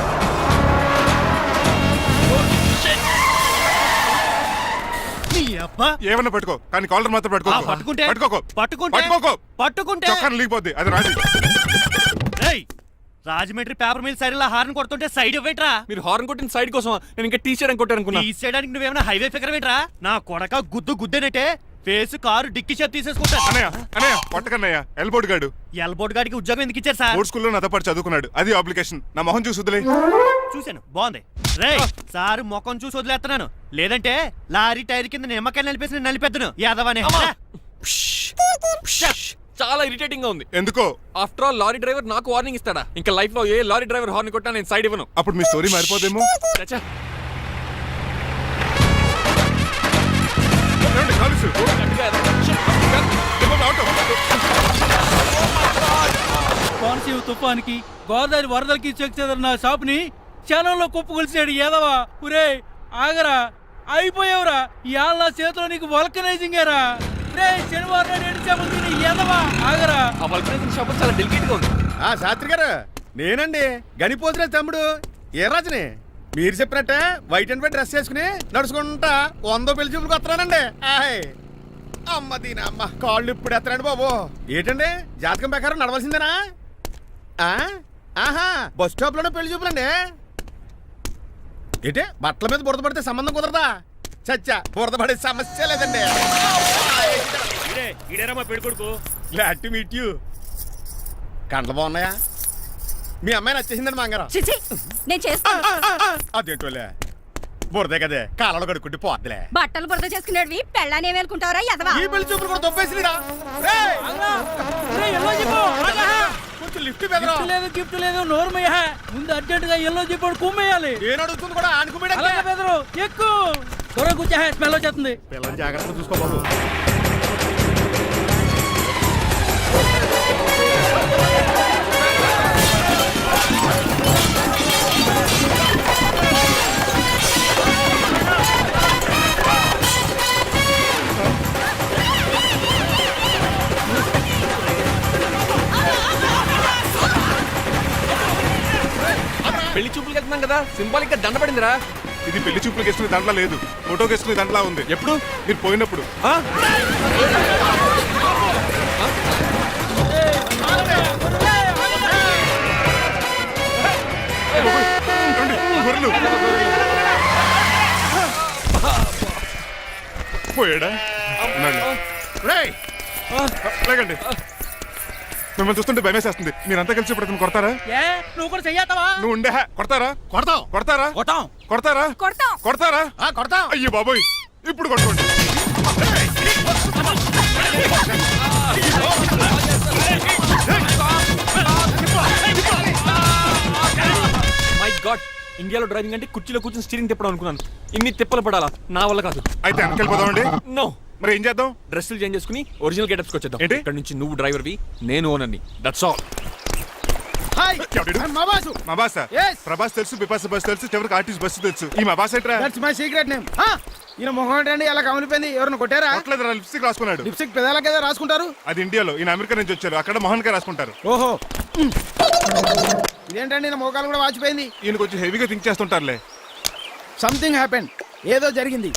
Speaker 4: ఏమన్నా పట్టుకో కానీ కాలర్ మాత్రం పట్టుకో
Speaker 5: పట్టుకుంటే?
Speaker 4: పట్టుకోకో
Speaker 5: పట్టుకుంటే?
Speaker 4: పట్టుకోకో
Speaker 5: పట్టుకుంటే
Speaker 4: చొక్కాను లీగిపోద్ది అది రాదు
Speaker 5: Rajahmundry paper mill side horn కొడుతుంటే సైడ్ ఇవ్వేట్రా
Speaker 7: మీరు హార్న్ కొట్టిన సైడ్ కోసం నేను ఇంకా టీ షర్ట్ కొట్టాను అనుకున్నా
Speaker 5: తీసేయడానికి నువ్వేమైనా హైవే ఫిగర్ వేట్రా నా కొడక గుద్దేనంటే ఫేస్ కారు డిక్కి షేప్ తీసేసుకుంటా
Speaker 4: అన్నయ్య పట్టకన్నయ్య ఎల్బోర్డ్ గాడు
Speaker 5: ఎల్బోర్డ్ గాడికి ఉద్యోగం ఎందుకు ఇచ్చారు సార్
Speaker 4: బోర్డ్ స్కూల్లో నాతో పాటు చదువుకున్నాడు అది అప్లికేషన్ నా మొహం చూసి వదిలే
Speaker 5: చూశాను బాగుంది రే సార్ ముఖం చూసి వదిలేస్తున్నాను లేదంటే లారీ టైర్ కింద నిమ్మకాయ నలిపేసి నలిపెద్దను యాదవనే
Speaker 7: చాలా ఇరిటేటింగ్ గా ఉంది
Speaker 4: ఎందుకో
Speaker 7: ఆఫ్టర్ ఆల్ లారీ డ్రైవర్ నాకు వార్నింగ్ ఇస్తాడా ఇంకా లైఫ్ లో ఏ లారీ డ్రైవర్ హార్న్ కొట్టా నేను సైడ్ ఇవ్వను
Speaker 4: అప్పుడు మీ స్టోరీ మారిపోదేమో
Speaker 7: చచ్చా
Speaker 4: ఏమండి, కాలుసు?
Speaker 5: కోనసీమ తుఫానికి గోదావరి వరదలకి చెక్ చేసిన నా షాప్ ని
Speaker 8: క్షణంలో కుప్పు కొలిసాడు ఏదవా. ఒరే ఆగరా, అయిపోయావురా. ఇవాళ నా చేతిలో నీకు వల్కనైజింగ్ ఏరా. రే శనివారం నాడు ఎండు చేపలు తిని ఏదవా ఆగరా.
Speaker 7: ఆ వల్కనైజింగ్ షాప్ చాలా డెలికేట్ గా ఉంది.
Speaker 2: శాస్త్రి గారు నేనండి గనిపోతున్న తమ్ముడు ఏ రాజుని. మీరు చెప్పినట్టే వైట్ అండ్ వైట్ డ్రెస్ వేసుకుని నడుచుకుంటా 100 పెళ్లి చూపులకు వస్తున్నానండి. అమ్మ దీని అమ్మ కాళ్ళు ఇప్పుడు ఎత్తరండి బాబు. ఏంటండి జాతకం ప్రకారం నడవలసిందేనా? ఆహా బస్ స్టాప్ లోనే పెళ్లి చూపులండి. ఏంటే బట్టల మీద బురద పడితే సంబంధం కుదరదా? చచ్చా బురద పడే సమస్య లేదండి.
Speaker 8: మా పెళ్లి కొడుకు.
Speaker 2: Glad to meet you. కండ్లు బాగున్నాయా? మీ అమ్మాయి నచ్చేసిందండి మంగారం.
Speaker 3: నేను చేస్తాను.
Speaker 2: అదేంటోలే బురదే కదే కాలలో కడుక్కుంటే పోద్దులే.
Speaker 3: బట్టలు బురద చేసుకునేవి పెళ్ళాన్ని ఏమేలుకుంటావరా ఎదవా.
Speaker 2: ఈ పెళ్లి చూపులు కూడా దొబ్బేసిరా. కొంచెం లిఫ్ట్ బెదరా.
Speaker 8: లేదు గిఫ్ట్ లేదు నోరుమయ్య. ముందు అర్జెంట్ గా ఎల్లో చెప్పాడు కుమ్మేయాలి.
Speaker 2: నేను అడుగుతుంది కూడా ఆనుకుమేడా.
Speaker 8: బెదరు ఎక్కువ త్వరగా కూర్చో, స్మెల్ వచ్చేస్తుంది.
Speaker 2: పిల్లలు జాగ్రత్తగా చూసుకోబాబు.
Speaker 7: పెళ్లి చూపులకి వెళ్తున్నాం కదా, సింబాలిక్ గా దండ పడిందిరా.
Speaker 4: ఇది పెళ్లి చూపులకు వేసుకునే దాంట్లో లేదు, ఫోటోకి వేసుకునే దాంట్లో ఉంది.
Speaker 7: ఎప్పుడు?
Speaker 4: మీరు పోయినప్పుడు. పోయాడా? లేకండి, మిమ్మల్ని చూస్తుంటే భయమేసేస్తుంది. మీరంతా కలిసి ఇప్పుడు కొడతారా?
Speaker 8: నువ్వు కూడా చెయ్యతావా?
Speaker 4: నువ్వు ఉండే కొడతారా?
Speaker 2: కొడతాం
Speaker 4: కొడతారా?
Speaker 8: కొట్టాం.
Speaker 4: కొడతారా? కొడతారా?
Speaker 2: కొడతాం.
Speaker 4: అయ్యో బాబోయ్, ఇప్పుడు కొట్టుకోండి.
Speaker 7: మై గాడ్, ఇండియాలో డ్రైవింగ్ అంటే కుర్చీలో కూర్చొని స్టీరింగ్ తిప్పడం అనుకున్నాను. ఇన్ని తిప్పలు పడాలా? నా వల్ల కాదు.
Speaker 4: అయితే వెనకెళ్ళిపోదామండి.
Speaker 7: నో.
Speaker 4: మరి ఏం చేద్దాం?
Speaker 7: డ్రెస్సులు చేంజ్ చేసుకుని ఒరిజినల్ గెటప్స్కి వచ్చేద్దాం.
Speaker 4: ఏంటి?
Speaker 7: ఇక్కడ నుంచి నువ్వు డ్రైవర్వి, నేను ఓనర్ని. That's all.
Speaker 2: మా బాసు.
Speaker 4: మా బాస్
Speaker 2: Yes.
Speaker 4: ప్రభాస్ తెలుసు, బిపాస్ బస్ తెలుసు, చివరికి ఆర్టిస్ట్ బస్సు తెలుసు. ఈ మా బాస్ ఏంట్రా?
Speaker 2: That's my secret name. ఈయన మొహం ఏంటండి అలా కమిలిపోయింది? ఎవరిని కొట్టారా?
Speaker 4: కొట్టలేదురా, లిప్స్టిక్ రాసుకున్నాడు.
Speaker 2: లిప్స్టిక్ పెదాల కదా రాసుకుంటారు.
Speaker 4: అది ఇండియాలో, ఈయన అమెరికా నుంచి వచ్చారు. అక్కడ మోహన్ గారు రాసుకుంటారు.
Speaker 2: ఓహో ఇదేంటండి నా మోకాలు కూడా వాచిపోయింది.
Speaker 4: ఈయన కొంచెం హెవీగా థింక్ చేస్తుంటారులే.
Speaker 2: సంథింగ్ హ్యాపెన్, ఏదో జరిగింది.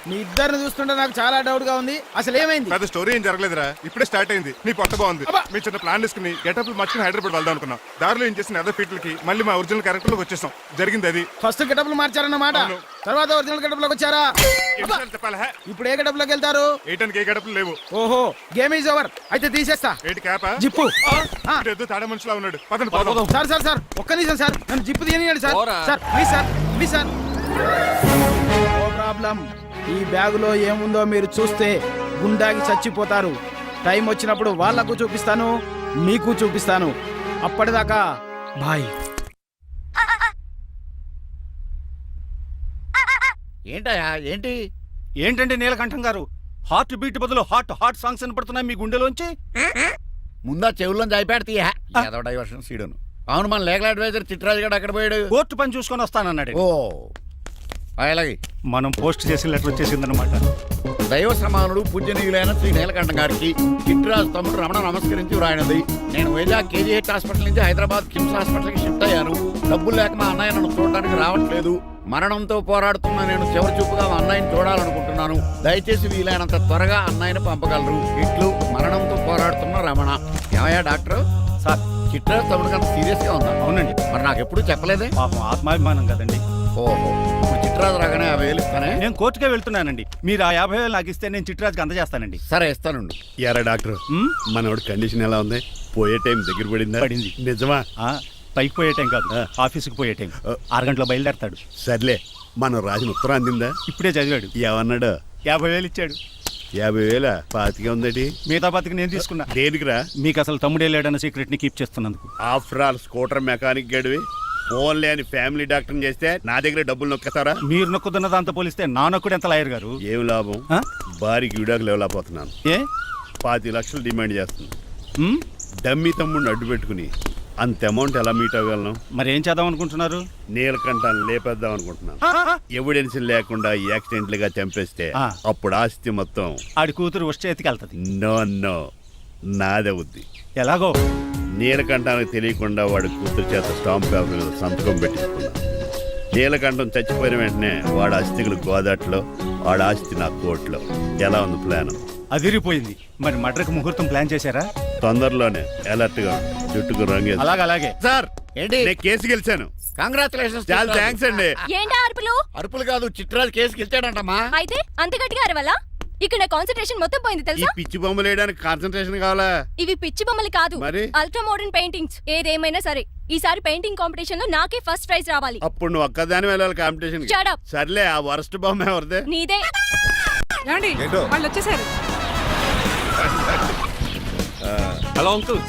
Speaker 2: మీ ఇద్దరిని చూస్తుంటే నాకు చాలా డౌట్ గా ఉంది. అసలు ఏమైంది?
Speaker 4: పెద్ద స్టోరీ ఏం జరగలేదురా, ఇప్పుడే స్టార్ట్ అయింది. నీ పొట్ట బాగుంది. మీ చిన్న ప్లాన్ తీసుకుని గెటప్లు మార్చుకుని హైదరాబాద్ వెళ్దాం అనుకున్నాం. దారిలో ఏం చేసిన అదర్ ఫీట్లకి మళ్ళీ మా ఒరిజినల్ క్యారెక్టర్ లోకి వచ్చేసాం. జరిగింది అది.
Speaker 2: ఫస్ట్ గెటప్లు మార్చారన్నమాట, తర్వాత ఒరిజినల్ గెటప్ లోకి వచ్చారా?
Speaker 4: చెప్పాలా?
Speaker 2: ఇప్పుడు ఏ గెటప్ లోకి వెళ్తారు?
Speaker 4: ఏటానికి ఏ గెటప్లు లేవు.
Speaker 2: ఓహో గేమ్ ఈజ్ ఓవర్. అయితే తీసేస్తా.
Speaker 4: ఏంటి క్యాపా?
Speaker 2: జిప్పు.
Speaker 4: ఏదో తాడే మనుషులా ఉన్నాడు. పదండి పోదాం.
Speaker 2: సార్ సార్ సార్ ఒక్క నిమిషం సార్, నన్ను జిప్పు తీయనియండి సార్.
Speaker 7: పోరా.
Speaker 2: Sir please sir, please sir. No problem. ఈ బ్యాగులో ఏముందో మీరు చూస్తే గుండాకి చచ్చిపోతారు. టైం వచ్చినప్పుడు వాళ్లకు చూపిస్తాను, మీకు చూపిస్తాను. అప్పటిదాకా బాయ్.
Speaker 13: ఏంటయ్యా ఏంటి?
Speaker 8: ఏంటండి నీలకంఠం గారు, హార్ట్ బీట్ బదులు హార్ట్ సాంగ్స్ వినపడుతున్నాయి మీ గుండెలోంచి.
Speaker 13: ముందా చెవుల్లో జాయిపెడతీయా ఏదో డైవర్షన్ సీడును. అవును, మన లీగల్ అడ్వైజర్ చిట్రాజు గారు అక్కడ పోయాడు.
Speaker 8: కోర్టు పని చూసుకొని వస్తానన్నాడు.
Speaker 13: ఓ అలాగే.
Speaker 8: మనం పోస్ట్ చేసిన లెటర్ వచ్చేసిందనమాట.
Speaker 13: దైవ సమానుడు పూజనీయులైన శ్రీ నీలకంఠం గారికి చిట్రాజు తమ్ముడు రమణ నమస్కరించి వ్రాయినది. నేను వైజాగ్ కేజీహెచ్ హాస్పిటల్ నుంచి హైదరాబాద్ కిమ్స్ హాస్పిటల్కి షిఫ్ట్ అయ్యాను. డబ్బులు లేక మా అన్నయ్య నన్ను చూడడానికి రావట్లేదు. మరణంతో పోరాడుతున్న నేను చివరి చూపుగా మా అన్నయ్యని చూడాలనుకుంటున్నాను. దయచేసి వీలైనంత త్వరగా అన్నయ్యని పంపగలరు. ఇట్లు మరణంతో పోరాడుతున్న రమణ. ఏమయ్యా డాక్టర్?
Speaker 8: సార్,
Speaker 13: చిట్రాజు తమ్ముడు అంత సీరియస్ గా ఉందా?
Speaker 8: అవునండి.
Speaker 13: మరి నాకు ఎప్పుడు చెప్పలేదే?
Speaker 8: పాపం ఆత్మాభిమానం కదండి.
Speaker 13: ఓహో, ఇప్పుడు చిట్రాజు రాగానే 50,000 ఇస్తానే.
Speaker 8: నేను కోర్టుకే వెళ్తున్నానండి. మీరు ఆ 50,000 నాకు ఇస్తే నేను చిట్రాజుకి అందజేస్తానండి.
Speaker 13: సరే ఇస్తానండి.
Speaker 2: ఎరా డాక్టర్, మనోడి కండిషన్ ఎలా ఉంది? పోయే టైం దగ్గర పడిందా?
Speaker 8: పడింది.
Speaker 2: నిజమా?
Speaker 8: పైకి పోయే టైం కాదు, ఆఫీస్కి పోయే టైం. 6 గంటల బయలుదేరతాడు.
Speaker 2: సర్లే, మనం రాసిన ఉత్తరం అందిందా?
Speaker 8: ఇప్పుడే చదివాడు.
Speaker 2: ఏమన్నాడు?
Speaker 8: 50,000 ఇచ్చాడు.
Speaker 2: 50,000 పాతికే ఉందటి.
Speaker 8: మిగతా పాతికి నేను తీసుకున్నా.
Speaker 2: దేనికిరా?
Speaker 8: మీకు అసలు తమ్ముడే లేడన్న సీక్రెట్ ని కీప్ చేస్తున్నందుకు.
Speaker 2: ఆఫ్టర్ ఆల్ స్కూటర్ మెకానిక్ గడివి ఫోన్ లేని ఫ్యామిలీ డాక్టర్ చేస్తే నా దగ్గర డబ్బులు నొక్కుతారా?
Speaker 8: మీరు నొక్కుతున్న దాంతో పోలిస్తే నా నొక్కుడు ఎంత లాయర్ గారు?
Speaker 2: ఏం లాభం? భారీకి విడాకులు ఇవ్వలేకపోతున్నాను.
Speaker 8: ఏ
Speaker 2: 25 లక్షలు డిమాండ్ చేస్తుంది. డమ్మి తమ్ముడిని అడ్డు పెట్టుకుని
Speaker 13: అంత అమౌంట్ ఎలా మీట్ అవ్వగలను?
Speaker 8: మరి ఏం చేద్దాం అనుకుంటున్నారు?
Speaker 13: నీలకంఠాన్ని లేపేద్దాం అనుకుంటున్నాను. ఎవిడెన్స్ లేకుండా యాక్సిడెంట్ గా చంపేస్తే అప్పుడు ఆస్తి మొత్తం
Speaker 8: ఆడి కూతురు ఉష్ట చేతికి వెళ్తుంది.
Speaker 13: నో నాదవుద్ది.
Speaker 8: ఎలాగో?
Speaker 13: నీలకంఠానికి తెలియకుండా వాడి కూతురు చేత స్టాంప్ పేపర్ మీద సంతకం పెట్టించుకున్నా. నీలకంఠం చచ్చిపోయిన వెంటనే వాడి అస్థికులు గోదాట్లో, వాడి ఆస్తి నా కోర్టులో. ఎలా ఉంది ప్లాన్?
Speaker 8: అదిరిపోయింది. మరి మర్డర్కి ముహూర్తం ప్లాన్ చేశారా?
Speaker 13: తొందరలోనే. అలర్ట్ గా జుట్టుకు రంగు.
Speaker 8: అలాగే
Speaker 13: సార్
Speaker 2: ఏంటి?
Speaker 13: నేను కేసు గెలిచాను.
Speaker 2: కంగ్రాచులేషన్స్.
Speaker 13: చాలా థ్యాంక్స్ అండి.
Speaker 3: ఏంటా అరుపులు?
Speaker 2: అరుపులు కాదు, చిట్రాజు కేసు గెలిచాడంటమ్మా.
Speaker 3: అయితే అంత గట్టిగా అరవాలా? ఇక్కడ నా కాన్సంట్రేషన్ మొత్తం పోయింది
Speaker 13: ఈ
Speaker 3: తెలుసా?
Speaker 13: పిచ్చి బొమ్మలు వేయడానికి కాన్సన్ట్రేషన్ కావాలా?
Speaker 3: ఇవి పిచ్చి బొమ్మలు కాదు,
Speaker 13: మరి?
Speaker 3: Ultra modern paintings. ఏదేమైనా సరే ఈసారి పెయింటింగ్ కాంపిటీషన్ లో నాకే ఫస్ట్ ప్రైజ్ రావాలి.
Speaker 13: అప్పుడు నువ్వు ఒక్కదాని వెళ్ళాలి కాంపిటీషన్.
Speaker 3: Shut up.
Speaker 13: సర్లే, ఆ వరస్ట్ బొమ్మ ఎవరిదే?
Speaker 3: నీదే.
Speaker 12: ఏమండి వాళ్ళు వచ్చేసారు.
Speaker 7: Hello uncle.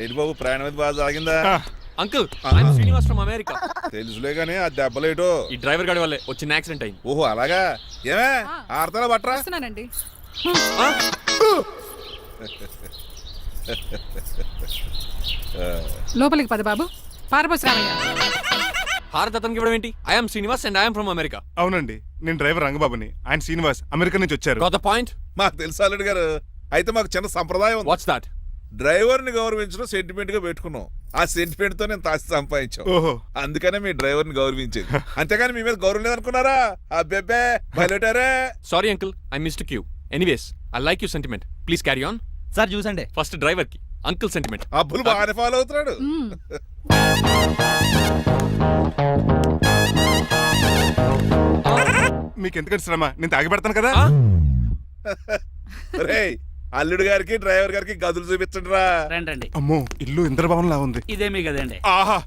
Speaker 10: ఏంటి బాబు, ప్రయాణం అయితే బాగా సాగిందా?
Speaker 7: Uncle, I'm Srinivas from America.
Speaker 10: తెలుసులే గానీ ఆ దెబ్బలేటో.
Speaker 7: ఈ డ్రైవర్ గాడి వల్లే వచ్చిన యాక్సిడెంట్ అయింది.
Speaker 10: ఓహో అలాగా. ఏమే ఆడతారా బట్రా?
Speaker 12: వస్తున్నానండి. లోపలికి పద బాబు. పారబోస్ రామయ్య.
Speaker 7: హారత్ అతనికి ఇవ్వడం ఏంటి? I'm Srinivas and I'm from America.
Speaker 4: అవునండి, నేను డ్రైవర్ రంగబాబుని. ఆయన శ్రీనివాస్ అమెరికా నుంచి వచ్చారు.
Speaker 7: Got the point?
Speaker 10: మాకు తెలుసు అల్లుడు గారు. అయితే మాకు చిన్న సంప్రదాయం ఉంది.
Speaker 7: What's that?
Speaker 10: డ్రైవర్ ని గౌరవించడం సెంటిమెంట్ గా పెట్టుకున్నాం. ఆ సెంటిమెంట్ తో నేను తాసి సంపాదించాం.
Speaker 4: ఓహో,
Speaker 10: అందుకనే మీ డ్రైవర్ ని గౌరవించేది. అంతేగాని మీ మీద గౌరవం లేదనుకున్నారా? అబ్బెబ్బే బయలుటారే.
Speaker 7: Sorry uncle, I missed you. Anyways, I like you sentiment. Please carry on.
Speaker 8: Sir చూసండి.
Speaker 7: ఫస్ట్ డ్రైవర్ కి అంకుల్ సెంటిమెంట్.
Speaker 10: అబ్బులు బాగానే ఫాలో అవుతున్నాడు.
Speaker 4: మీకు ఎందుకంటే శ్రమ, నేను తాగి పెడతాను కదా.
Speaker 10: రేయ్, అల్లుడు గారికి డ్రైవర్ గారికి గదులు చూపించండి రా.
Speaker 8: రండి.
Speaker 4: అమ్మో, ఇల్లు ఇంద్రభవన్ లా ఉంది.
Speaker 8: ఇదేమీ కదండి.
Speaker 4: ఆహా,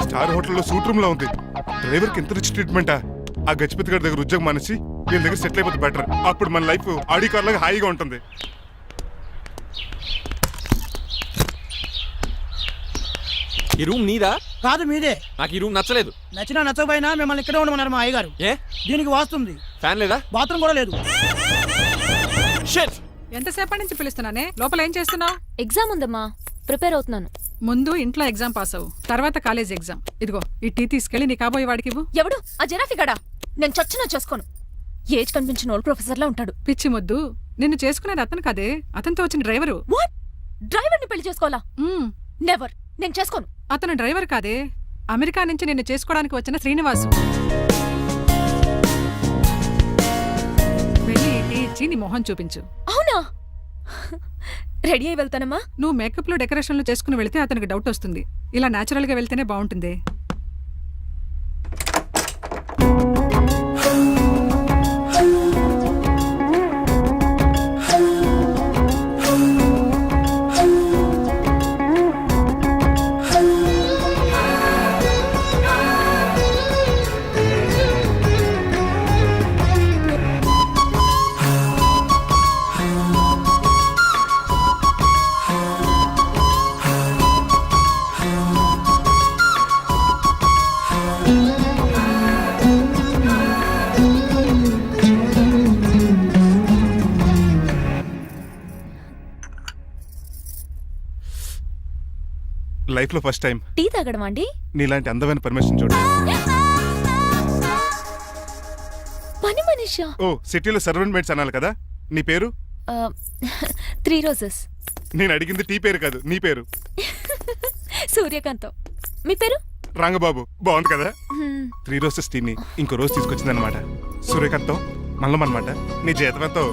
Speaker 4: స్టార్ హోటల్లో సూట్ రూమ్ లా ఉంది. డ్రైవర్ కి ఎంత రిచ్ ట్రీట్మెంటా. ఆ గజపతి గారి దగ్గర ఉద్యోగం మానేసి వీళ్ళ దగ్గర సెటిల్ అయిపోతే బెటర్. అప్పుడు మన లైఫ్ ఆడి కార్ లాగా హాయిగా ఉంటుంది.
Speaker 7: ఈ రూమ్ నీదా?
Speaker 8: కాదు మీదే.
Speaker 7: నాకు ఈ రూమ్ నచ్చలేదు.
Speaker 8: నచ్చినా నచ్చకపోయినా మిమ్మల్ని ఇక్కడే ఉండమన్నారు మా అయ్యగారు.
Speaker 7: ఏ?
Speaker 8: దీనికి వాస్తుంది.
Speaker 7: ఫ్యాన్ లేదా?
Speaker 8: బాత్రూమ్ కూడా లేదు.
Speaker 7: షిట్.
Speaker 12: ఎంతసేపటి నుంచి పిలుస్తున్నానే? లోపల ఏం చేస్తున్నావు?
Speaker 3: ఎగ్జామ్ ఉందమ్మా, ప్రిపేర్ అవుతున్నాను.
Speaker 12: ముందు ఇంట్లో ఎగ్జామ్ పాస్ అవ్వు, తర్వాత కాలేజ్ ఎగ్జామ్. ఇదిగో ఈ టీ తీసుకెళ్లి నీ కాబోయే వాడికి ఇవ్వు.
Speaker 3: ఎవడు ఆ జరాఫీ గడా? నేను చచ్చినా చేసుకోను. ఏజ్ కనిపించిన ఓల్డ్ ప్రొఫెసర్ లా ఉంటాడు.
Speaker 12: పిచ్చి మొద్దు, నిన్ను చేసుకునేది అతను కదే, అతనితో వచ్చిన డ్రైవరు.
Speaker 3: వాట్? డ్రైవర్ ని పెళ్లి చేసుకోవాలా? నెవర్. నేను చేసుకోను.
Speaker 12: అతను డ్రైవర్ కాదే, అమెరికా నుంచి నిన్ను చేసుకోవడానికి వచ్చిన శ్రీనివాసు. వెళ్ళి టీ ఇచ్చి నీ మొహం చూపించు.
Speaker 3: అవునా? రెడీ అయి వెళ్తానమ్మా.
Speaker 12: నువ్వు మేకప్ లో డెకరేషన్లు చేసుకుని వెళితే అతనికి డౌట్ వస్తుంది. ఇలా నేచురల్ గా వెళ్తేనే బాగుంటుంది.
Speaker 4: లైఫ్ లో ఫస్ట్ టైం
Speaker 3: టీ తాగడం అండి.
Speaker 4: నీలాంటి అందమైన పర్మిషన్ చూడు.
Speaker 3: పని మనిషా?
Speaker 4: ఓ, సిటీలో సర్వెంట్ మేట్స్ అనాలి కదా. నీ పేరు?
Speaker 3: 3 రోజెస్.
Speaker 4: నేను అడిగింది టీ పేరు కాదు, నీ పేరు.
Speaker 3: సూర్యకాంతం. మీ పేరు?
Speaker 4: రంగబాబు. బాగుంది కదా. 3 రోజెస్ టీని ఇంకో రోజు తీసుకొచ్చిందనమాట. సూర్యకాంతం మల్లం అనమాట. నీ జీతం ఎంతో?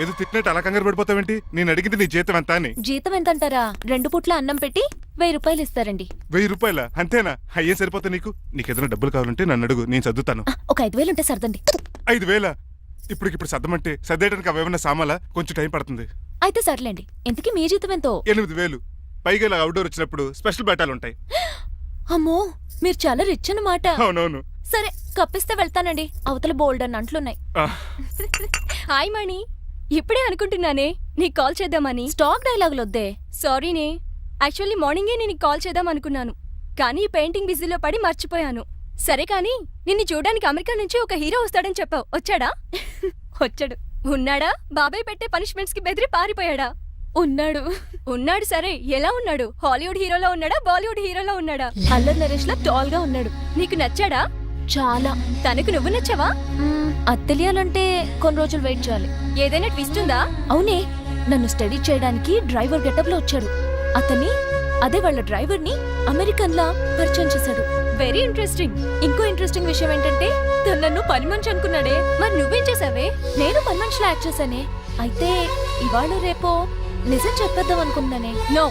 Speaker 4: ఏదో తిట్టినట్టు అలా కంగారు పడిపోతావేంటి? నేను అడిగింది నీ జీతం ఎంత అని.
Speaker 3: జీతం ఎంత అంటారా? 2 పూట్ల అన్నం పెట్టి 1000 రూపాయలు ఇస్తారండి.
Speaker 4: 1000 రూపాయల? అంతేనా? అయ్యే సరిపోతా నీకు. నీకేదైనా డబ్బులు కావాలంటే నన్ను అడుగు, నేను చదువుతాను.
Speaker 3: ఒక 5000 ఉంటే సర్దండి.
Speaker 4: 5000? ఇప్పటికిప్పుడు సర్దమంటే సర్దేయడానికి అవేమన్నా సామాలా? కొంచెం టైం పడుతుంది.
Speaker 3: అయితే సర్లేండి. ఇంతకీ మీ జీతం ఎంతో?
Speaker 4: 8000. పైగా ఇలా అవుట్డోర్ వచ్చినప్పుడు స్పెషల్ బట్టాలు ఉంటాయి.
Speaker 3: అమ్మో, మీరు చాలా రిచ్ అన్నమాట.
Speaker 4: అవునవును.
Speaker 3: సరే, కప్పిస్తే వెళ్తానండి. అవతల బోల్డ్ అన్న అంట్లున్నాయి. హాయ్ మణి. ఇప్పుడే అనుకుంటున్నానే నీకు కాల్ చేద్దామని. స్టాక్ డైలాగులు వద్దే. సారీనే, యాక్చువల్లీ మార్నింగే నేను కాల్ చేద్దాం అనుకున్నాను, కానీ పెయింటింగ్ బిజీలో పడి మర్చిపోయాను. సరే కానీ నిన్ను చూడడానికి అమెరికా నుంచి ఒక హీరో వస్తాడని చెప్పావు. వచ్చాడా? వచ్చాడు. ఉన్నాడా? బాబాయ్ పెట్టే పనిష్మెంట్స్ కి బెదిరి పారిపోయాడా? ఉన్నాడు ఉన్నాడు సరే, ఎలా ఉన్నాడు? హాలీవుడ్ హీరోలో ఉన్నాడా, బాలీవుడ్ హీరోలో ఉన్నాడా? అల్లరి నరేష్ లా టాల్ గా ఉన్నాడు. నీకు నచ్చాడా? చాలా. తనకు నువ్వు నచ్చావా? అది తెలియాలంటే కొన్ని రోజులు వెయిట్ చేయాలి. ఏదైనా ట్విస్ట్ ఉందా? అవునే, నన్ను స్టడీ చేయడానికి డ్రైవర్ గెటప్ లో వచ్చాడు. అదే వాళ్ళ డ్రైవర్ ని అమెరికన్ లా పరిచయం చేశాడు. Very interesting. ఇంకో ఇంట్రెస్టింగ్ విషయం ఏంటంటే తను నన్ను పని మనిషి అనుకున్నాడే. మరి నువ్వేం చేసావే? నేను పని మనిషిలా యాక్ట్ చేశానే. అయితే ఇవాళ రేపో నిజం చెప్పేద్దాం అనుకున్నానే. నో,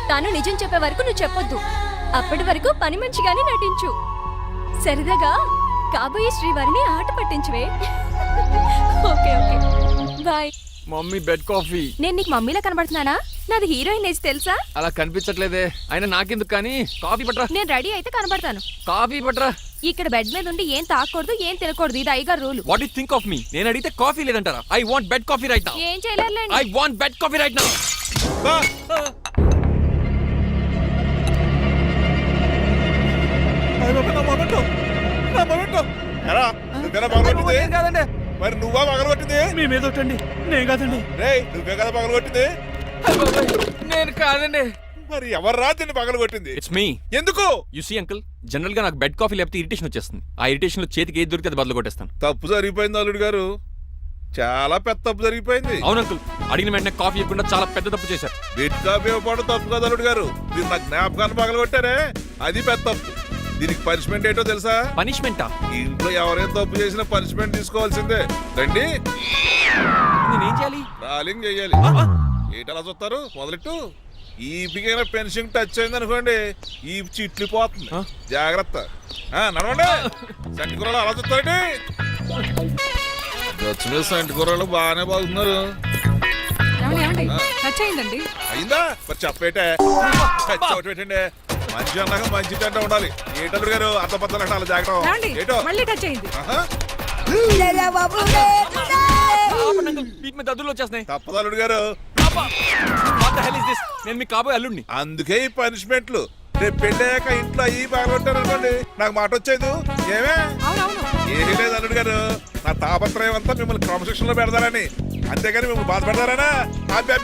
Speaker 3: తాను నిజం చెప్పే వరకు నువ్వు చెప్పొద్దు. అప్పటి వరకు పని మనిషిగానే నటించు. సరదాగా కాబోయే శ్రీవారిని ఆట పట్టించువే. Okay okay, bye.
Speaker 7: Mummy bed coffee.
Speaker 3: నేను నీకు మమ్మీలా కనబడుతున్నానా? నాది హీరోయిన్ ఏజ్ తెలుసా?
Speaker 7: అలా కనిపించట్లేదే. అయినా నాకెందుకు కానీ. కాఫీ పట్రా.
Speaker 3: నేను రెడీ అయితే కనబడతాను.
Speaker 7: కాఫీ పట్రా.
Speaker 3: ఇక్కడ బెడ్ మీద ఉండి ఏం తాకూడదు, ఏం తినకూడదు. ఇది అయ్యగారు rule.
Speaker 7: What you think of me? నేను అడిగితే కాఫీ లేదంటారా? I want bed coffee right now.
Speaker 3: ఏం చేయలేరులేండి.
Speaker 7: I want bed coffee right now.
Speaker 1: కాదండి, మరి నువ్వా పగలగొట్టింది?
Speaker 8: మీ మీద ఒకటండి. నేను కాదండి.
Speaker 1: రేయ్, నువ్వే కదా పగలగొట్టింది.
Speaker 7: నేను కాదండి.
Speaker 1: మరి ఎవర్రా దీన్ని పగలగొట్టింది?
Speaker 7: It's me.
Speaker 1: ఎందుకు?
Speaker 7: యు సీ అంకుల్, జనరల్ గా నాకు బెడ్ కాఫీ లేకపోతే ఇరిటేషన్ వచ్చేస్తుంది. ఆ ఇరిటేషన్ లో చేతికి ఏది దొరికితే అది బదులు కొట్టేస్తాను.
Speaker 1: తప్పు జరిగిపోయింది అల్లుడు గారు, చాలా పెద్ద తప్పు జరిగిపోయింది.
Speaker 7: అవును అంకుల్, అడిగిన వెంటనే కాఫీ ఇవ్వకుండా చాలా పెద్ద తప్పు చేశారు.
Speaker 1: బెడ్ కాఫీ ఇవ్వడం తప్పు కదా అల్లుడు గారు, మీరు నా జ్ఞాపకాన్ని పగలగొట్టారే, అది పెద్ద తప్పు. దీనికి పనిష్మెంట్ ఏంటో తెలుసా?
Speaker 7: పనిష్మెంటా?
Speaker 1: ఇంట్లో ఎవరైనా తప్పు చేసినా పనిష్మెంట్ తీసుకోవాల్సిందే. రండి.
Speaker 7: నేనేం చేయాలి?
Speaker 1: రాలింగ్ చెయ్యాలి. ఏంటలా చూస్తారు? మొదలెట్టు. ఈ బిగైన పెన్షన్ టచ్ అయింది అనుకోండి, ఈ చిట్లు పోతుంది. జాగ్రత్త. నడవండి. సంటి కూరలు అలా చూస్తారండి. గచ్చు మీద సంటి కూరలు బాగానే బాగుతున్నారు.
Speaker 12: టచ్ అయిందండి.
Speaker 1: అయిందా? మరి చెప్పేటే టచ్ అవుట్ పెట్టండి. మంచి అన్నాక మంచి టెంట ఉండాలి. ఏటల్లుడు గారు అర్థపత్రాలు అలా జాగ్రత్త. ఏటో
Speaker 12: మళ్ళీ టచ్ అయింది.
Speaker 7: దద్దులు వచ్చేస్తున్నాయి.
Speaker 1: తప్పదు అల్లుడు గారు.
Speaker 7: నేను మీకు కాబోయే అల్లుడిని.
Speaker 1: అందుకే ఈ పనిష్మెంట్లు. రేపు పెళ్ళాక ఇంట్లో అయ్యి బాగుంటారు అనుకోండి, నాకు మాట వచ్చేది ఏమే? ఏమీ లేదు అల్లుడు గారు, నా తాపత్రయం అంతా మిమ్మల్ని క్రమశిక్షణ లో పెడతారని, అంతేగాని మిమ్మల్ని బాధపడతారనా? అబ్బే.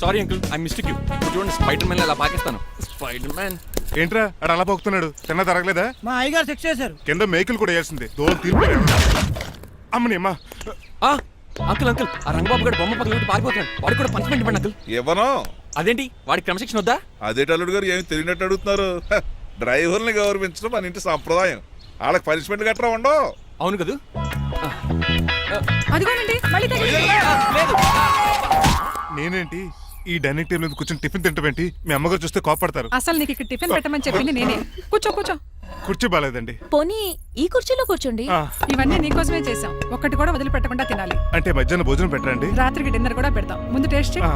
Speaker 7: Sorry uncle, I mistake you. చూడండి, స్పైడర్ మ్యాన్ అలా పాకిస్తాను. స్పైడర్ మ్యాన్
Speaker 4: ఏంట్రా అడు అలా పోతున్నాడు? తిన్నా తరగలేదా?
Speaker 8: మా అయ్యగారు సెక్స్ చేశారు.
Speaker 4: కింద మేకులు కూడా వేయాల్సిందే. దోలు తీర్పు. అమ్మని అమ్మా.
Speaker 7: అంకుల్ అంకుల్, ఆ రంగబాబు గారు బొమ్మ పక్కన పారిపోతున్నాడు. వాడికి కూడా పనిష్మెంట్ ఇవ్వండి అంకుల్.
Speaker 1: ఇవ్వను.
Speaker 7: అదేంటి, వాడికి క్రమశిక్షణ వద్దా?
Speaker 1: అదేటి అల్లుడు గారు, ఏమి తెలియనట్టు అడుగుతున్నారు? డ్రైవర్ని గౌరవించడం మన ఇంటి సంప్రదాయం. వాళ్ళకి పనిష్మెంట్ గట్రా ఉండవు.
Speaker 7: అవును కదా.
Speaker 4: నేనేంటి ఈ డైనింగ్ టేబుల్ మీద కూర్చొని టిఫిన్ తింటామేంటి? మీ అమ్మగారు చూస్తే కోపడతారు.
Speaker 12: అసలు నీకు ఇక్కడ టిఫిన్ పెట్టమని చెప్పింది నేనే. కూర్చో కూర్చో.
Speaker 4: కుర్చీ బాలేదండి.
Speaker 3: పోనీ ఈ కుర్చీలో కూర్చోండి.
Speaker 12: ఇవన్నీ నీకోసమే చేసాం. ఒక్కటి కూడా వదిలిపెట్టకుండా తినాలి.
Speaker 4: అంటే మధ్యాహ్నం భోజనం పెట్టండి.
Speaker 12: రాత్రికి డిన్నర్ కూడా పెడతాం. ముందు టేస్ట్ చేయి.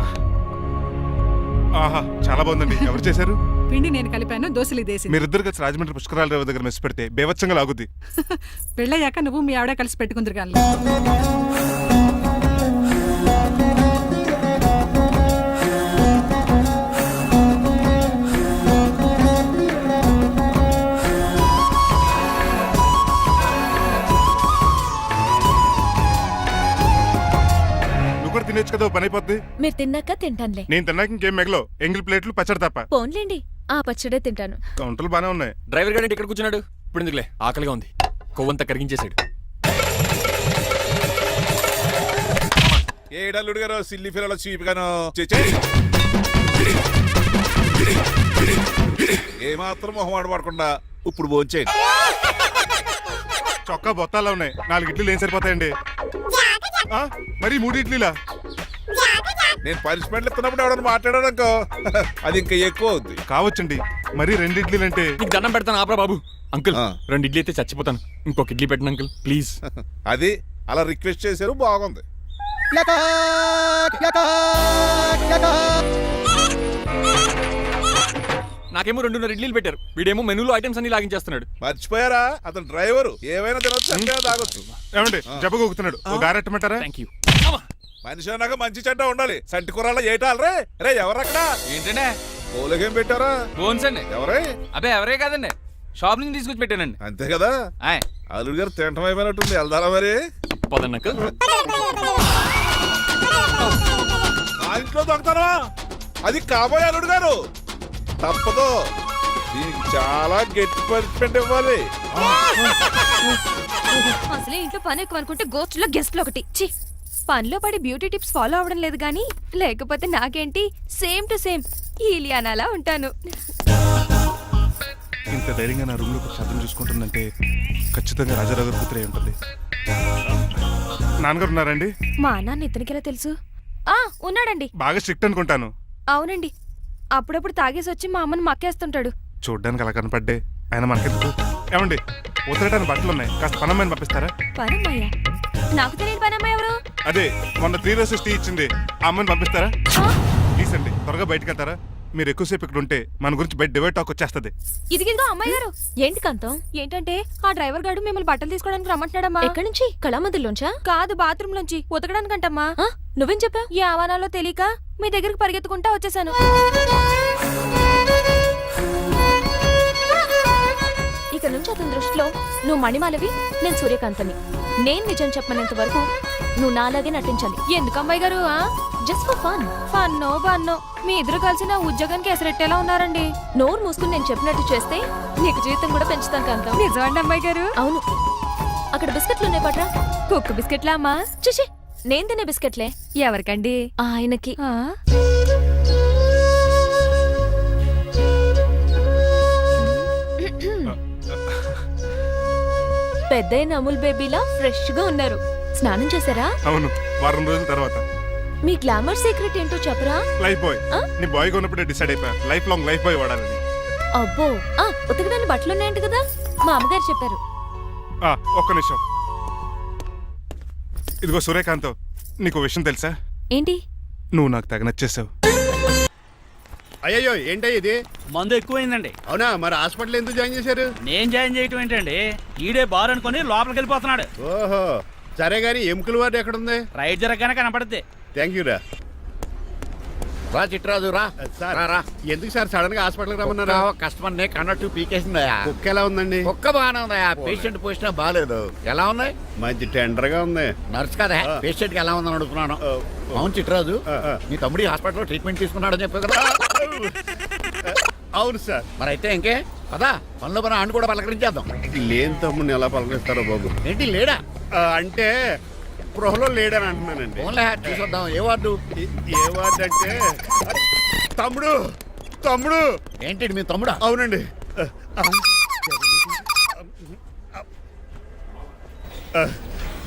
Speaker 4: ఆహా, చాలా బాగుందండి. ఎవరు చేశారు?
Speaker 12: పిండి నేను కలిపాను, దోశలు దేశీ.
Speaker 4: మీరిద్దరు కలిసి రాజమండ్రి పుష్కరాల రేవు దగ్గర మెస్ పెడితే బేవచ్చంగా లాగుద్ది.
Speaker 12: పెళ్ళయ్యాక నువ్వు మీ ఆవిడ కలిసి పెట్టుకుందరు కానీ.
Speaker 4: తినేచ్చు కదా, పని అయిపోద్ది.
Speaker 3: మీరు తిన్నాక తింటానులే.
Speaker 4: నేను తిన్నాక ఇంకేం మిగలో ఎంగిల్ ప్లేట్లు పచ్చడి తప్ప.
Speaker 3: పోన్లేండి, ఆ పచ్చడే తింటాను.
Speaker 4: కౌంటర్లు బానే ఉన్నాయి.
Speaker 7: డ్రైవర్ గారు ఇక్కడ కూర్చున్నాడు. ఇప్పుడు ఎందుకులే, ఆకలిగా ఉంది. కొవ్వంతా కరిగించేశాడు.
Speaker 1: ఏడల్లుడు గారు సిల్లి ఫిరలో చీపిగాను ఏమాత్రం మొహమాట పడకుండా ఇప్పుడు భోంచేయండి.
Speaker 4: చొక్కా బొత్తాల్లో ఉన్నాయి. 4 ఇడ్లీలు ఏం సరిపోతాయండి? మరి 3 ఇడ్లీలా?
Speaker 1: నేను పనిష్మెంట్లు ఇస్తున్నప్పుడు ఎవడన్నా మాట్లాడానుకో అది ఇంకా ఎక్కువ అవుద్ది.
Speaker 4: కావచ్చండి, మరి 2 ఇడ్లీలు అంటే.
Speaker 7: నీకు దండం పెడతాను, ఆపరా బాబు. అంకుల్ 2 ఇడ్లీ అయితే చచ్చిపోతాను. ఇంకొక ఇడ్లీ పెట్టండి అంకుల్ ప్లీజ్.
Speaker 1: అది అలా రిక్వెస్ట్ చేశారు, బాగుంది.
Speaker 7: నాకేమో 2.5 ఇడ్లీలు పెట్టారు. వీడేమో మెనూలో ఐటమ్స్ అన్ని లాగించేస్తున్నాడు.
Speaker 1: మర్చిపోయారా, అతను డ్రైవర్. ఏమైనా తినొచ్చు, తాగొచ్చు.
Speaker 4: ఏమండి జబ్బగొక్కుతున్నాడు, ఓ గారెట్టమంటారా?
Speaker 7: Thank you.
Speaker 1: మనిషి అన్నాక మంచి చెడ్డ ఉండాలి. సంటి కూరల్లో ఏటాలరే. రే ఎవరక్కడ?
Speaker 8: ఏంటంటే
Speaker 1: పోలకేం పెట్టారా?
Speaker 8: బోన్స్ అండి.
Speaker 1: ఎవరే?
Speaker 8: అబ్బే ఎవరే కాదండి, షాప్ నుంచి తీసుకొచ్చి పెట్టానండి.
Speaker 1: అంతే కదా. అల్లుడు గారు తింటం అయిపోయినట్టుంది. వెళ్దారా మరి?
Speaker 7: పదండి అంకుల్.
Speaker 10: ఇంట్లో దొంగతనమా? అది కాబోయే అల్లుడు గారు. తప్పదు, దీనికి చాలా గట్టి పనిష్మెంట్ ఇవ్వాలి.
Speaker 3: అసలే ఇంట్లో పని ఎక్కువ అనుకుంటే గోస్ట్లో గెస్ట్లు ఒకటి చి పనిలో పడి బ్యూటీ టిప్స్ ఫాలో అవ్వడం లేదు కానీ లేకపోతే నాకేంటి సేమ్ టు సేమ్ ఈలియానాలా ఉంటాను.
Speaker 4: ఇంత ధైర్యంగా నా రూమ్ లో శబ్దం చూసుకుంటుందంటే ఖచ్చితంగా రాజారావు గారు కూతురే ఉంటుంది. నాన్నగారు ఉన్నారండి?
Speaker 3: మా నాన్న ఇతనికి ఎలా తెలుసు? ఉన్నాడండి.
Speaker 4: బాగా స్ట్రిక్ట్ అనుకుంటాను.
Speaker 3: అవునండి, అప్పుడప్పుడు తాగేసి వచ్చి మా అమ్మని మక్కేస్తుంటాడు.
Speaker 4: చూడ్డానికి అలా కనపడ్డే ఆయన మనకెందుకు? ఏమండి, ఉతకడానికి బట్టలు ఉన్నాయి, కాస్త పనమ్మని పంపిస్తారా?
Speaker 3: పనమ్మయ్య? నాకు తెలియని పనమ్మ ఎవరు?
Speaker 4: అదే మొన్న 3 రోజెస్ టీ ఇచ్చింది, ఆ అమ్మని పంపిస్తారా? ప్లీజ్ అండి, త్వరగా బయటకు వెళ్తారా? మీరు ఎక్కువసేపు ఇక్కడ ఉంటే మన గురించి బయట డివైడ్ టాక్ వచ్చేస్తుంది.
Speaker 3: ఇదిగిదిగో అమ్మాయి గారు. ఏంటి కంతం? ఏంటంటే ఆ డ్రైవర్ గారు మిమ్మల్ని బట్టలు తీసుకోవడానికి రమ్మంటున్నాడమ్మా. ఎక్కడి నుంచి? కళామందులోంచా? కాదు, బాత్రూమ్ లోంచి ఉతకడానికంటమ్మా. నువ్వేం చెప్పావు? ఈ ఆవానాలో తెలియక మీ దగ్గరికి పరిగెత్తుకుంటా వచ్చేసాను. ఇక నుంచి అతని దృష్టిలో నువ్వు మణిమాలవి, నేను సూర్యకాంతని. నేను నిజం చెప్పనంత వరకు నువ్వు నాలాగే నటించాలి. ఎందుకు అమ్మాయి గారు? Just for fun. ఫన్నో బన్నో మీ ఇద్దరు కలిసి నా ఉద్యోగానికి ఎసరెట్టేలా ఉన్నారండి. నోరు మూసుకుని నేను చెప్పినట్టు చేస్తే నీకు జీతం కూడా పెంచుతాను కాంతం. నిజమండి అమ్మాయి గారు? అవును. అక్కడ బిస్కెట్లు ఉన్నాయి పట్రా. కుక్క బిస్కెట్లా అమ్మా? చూసి నేను తినే బిస్కెట్లే. ఎవరికండి? ఆయనకి. పెద్దయిన అమూల్ బేబీలా ఫ్రెష్ గా ఉన్నారు. స్నానం చేశారా?
Speaker 4: అవును, వారం రోజుల తర్వాత.
Speaker 3: మీ గ్లామర్ సీక్రెట్ ఏంటో చెప్పరా?
Speaker 4: Lifebuoy. నీ బాయ్ కొన్నప్పుడే డిసైడ్ అయిపోయా లైఫ్ లాంగ్ లైఫ్ బాయ్ వాడాలని.
Speaker 3: అబ్బో, ఉతకడానికి బట్టలు ఉన్నాయంట కదా, మా అమ్మగారు చెప్పారు.
Speaker 4: ఒక్క నిమిషం. ఇదిగో సూర్యకాంత్, నీకు విషయం తెలుసా?
Speaker 3: ఏంటి?
Speaker 4: నువ్వు నాకు తెగ నచ్చేసావు.
Speaker 2: అయ్యో ఏంటో ఇది?
Speaker 8: మందు ఎక్కువైందండి.
Speaker 2: అవునా? మరి హాస్పిటల్ ఎందుకు జాయిన్ చేశారు?
Speaker 8: నేను జాయిన్ చేయటం ఏంటండి, ఈడే బార్ అనుకుని లోపలికి వెళ్ళిపోతున్నాడు.
Speaker 2: ఓహో, సరే గాని ఎముకల వార్డు ఎక్కడుంది?
Speaker 8: రైట్ జరగగానే కనపడుద్ది.
Speaker 2: థ్యాంక్ యూ రా.
Speaker 13: రా చిట్రాజు రా.
Speaker 2: సార్
Speaker 13: రా.
Speaker 2: ఎందుకు సార్ సడన్ గా హాస్పిటల్కి రమ్మన్నారా?
Speaker 13: కస్టమర్ నే కన్నట్టు పీకేసిందయా.
Speaker 2: కుక్క ఎలా ఉందండి?
Speaker 13: కుక్క బాగానే ఉందయా, పేషెంట్ పొజిషన్ బాగాలేదు. ఎలా ఉన్నాయి?
Speaker 2: మంచి టెండర్ గా ఉంది.
Speaker 13: నర్స్ కదా పేషెంట్ కి ఎలా ఉందని అడుగుతున్నాను. అవును చిట్రాజు, మీ తమ్ముడి హాస్పిటల్లో ట్రీట్మెంట్ తీసుకున్నాడని చెప్పావు కదా?
Speaker 2: అవును సార్.
Speaker 13: మరి అయితే ఇంకే పదా పనిలో పని ఆండు కూడా పలకరించేద్దాం.
Speaker 2: లేని తమ్ముడిని ఎలా పలకరిస్తారో బాబు.
Speaker 13: ఏంటి లేడా?
Speaker 2: అంటే గృహలో లేడని అంటున్నానండి.
Speaker 13: ఓన్లీ చూసొద్దాం. ఏ వార్డు?
Speaker 2: ఏ వార్డు అంటే తమ్ముడు. తమ్ముడు
Speaker 13: ఏంటి మీ తమ్ముడా?
Speaker 2: అవునండి.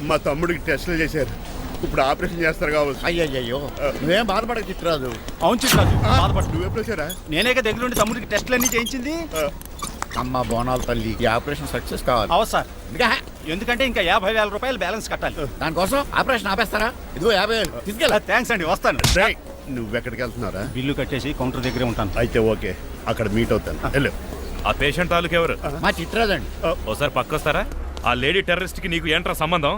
Speaker 2: మా తమ్ముడికి టెస్టులు చేశారు, ఇప్పుడు ఆపరేషన్ చేస్తారు కావచ్చు.
Speaker 13: అయ్యయ్యో, నువ్వేం బాధపడక చిట్రాజు.
Speaker 8: అవును చిట్రాజు, బాధపడు.
Speaker 2: నువ్వు ఎప్పుడు వచ్చారా?
Speaker 8: నేనేక దగ్గరుండి తమ్ముడికి టెస్టులు అన్ని చేయించింది.
Speaker 13: అమ్మ బోనాల తల్లి, ఈ ఆపరేషన్ సక్సెస్ కావాలి.
Speaker 8: అవు సార్, ఎందుకంటే ఇంకా 50,000 రూపాయలు బ్యాలెన్స్ కట్టాలి.
Speaker 13: దానికోసం ఆపరేషన్ ఆపేస్తారా? ఇదిగో 50,000 తీసుకెళ్ళా.
Speaker 8: థ్యాంక్స్ అండి, వస్తాను.
Speaker 2: నువ్వెక్కడికి వెళ్తున్నారా?
Speaker 8: బిల్లు కట్టేసి కౌంటర్ దగ్గరే ఉంటాను.
Speaker 2: అయితే ఓకే, అక్కడ మీట్ అవుతాను. వెళ్ళు.
Speaker 14: ఆ పేషెంట్ తాలూకు ఎవరు?
Speaker 13: మా చిట్రాజు అండి.
Speaker 14: ఓసారి పక్కొస్తారా? ఆ లేడీ టెర్రరిస్ట్ కి నీకు ఏంట్రా సంబంధం?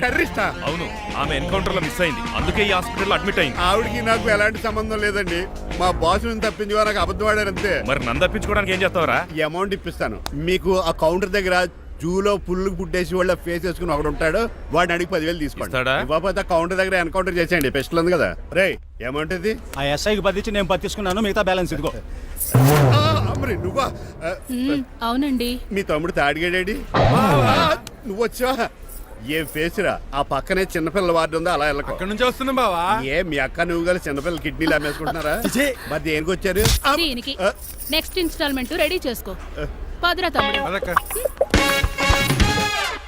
Speaker 2: టెర్రరిస్టా?
Speaker 14: అవును, ఆమె ఎన్కౌంటర్ లో మిస్ అయింది, అందుకే ఈ హాస్పిటల్ అడ్మిట్ అయింది.
Speaker 2: ఆవిడికి నాకు ఎలాంటి సంబంధం లేదండి. మా బాస్ నుంచి తప్పించి నాకు అబద్ధం ఆడారు అంతే.
Speaker 14: మరి నన్ను తప్పించుకోవడానికి ఏం చేస్తావరా?
Speaker 2: ఈ అమౌంట్ ఇప్పిస్తాను మీకు. ఆ కౌంటర్ దగ్గర జూలో పుల్లు పుట్టేసి వాళ్ళ ఫేస్ వేసుకుని ఒకడు ఉంటాడు, వాడిని అడిగి 10,000 తీసుకోండి. ఇవ్వకపోతే కౌంటర్ దగ్గర ఎన్కౌంటర్ చేసేయండి. పెస్టల్ ఉంది కదా. రే అమౌంట్ ఇది?
Speaker 8: ఆ ఎస్ఐకి బదిలించి నేను తీసుకున్నాను, మిగతా బ్యాలెన్స్ ఇదిగో.
Speaker 2: మరి నువ్వా?
Speaker 11: అవునండి.
Speaker 2: మీ తమ్ముడు తాడిగాడేడి? నువ్వు వచ్చావా? ఏ ఫేస్ రా. ఆ పక్కనే చిన్నపిల్లల వార్డు ఉందా, అలా వెళ్ళకు.
Speaker 8: అక్కడ నుంచి వస్తున్నా బావా.
Speaker 2: ఏ మీ అక్క నువ్వు కలిసి చిన్నపిల్లల కిడ్నీలు అమ్మేసుకుంటున్నారా? మరి దేనికి వచ్చారు?
Speaker 11: దీనికి నెక్స్ట్ ఇన్స్టాల్మెంట్ రెడీ చేసుకో. పదరా తమ్ముడు.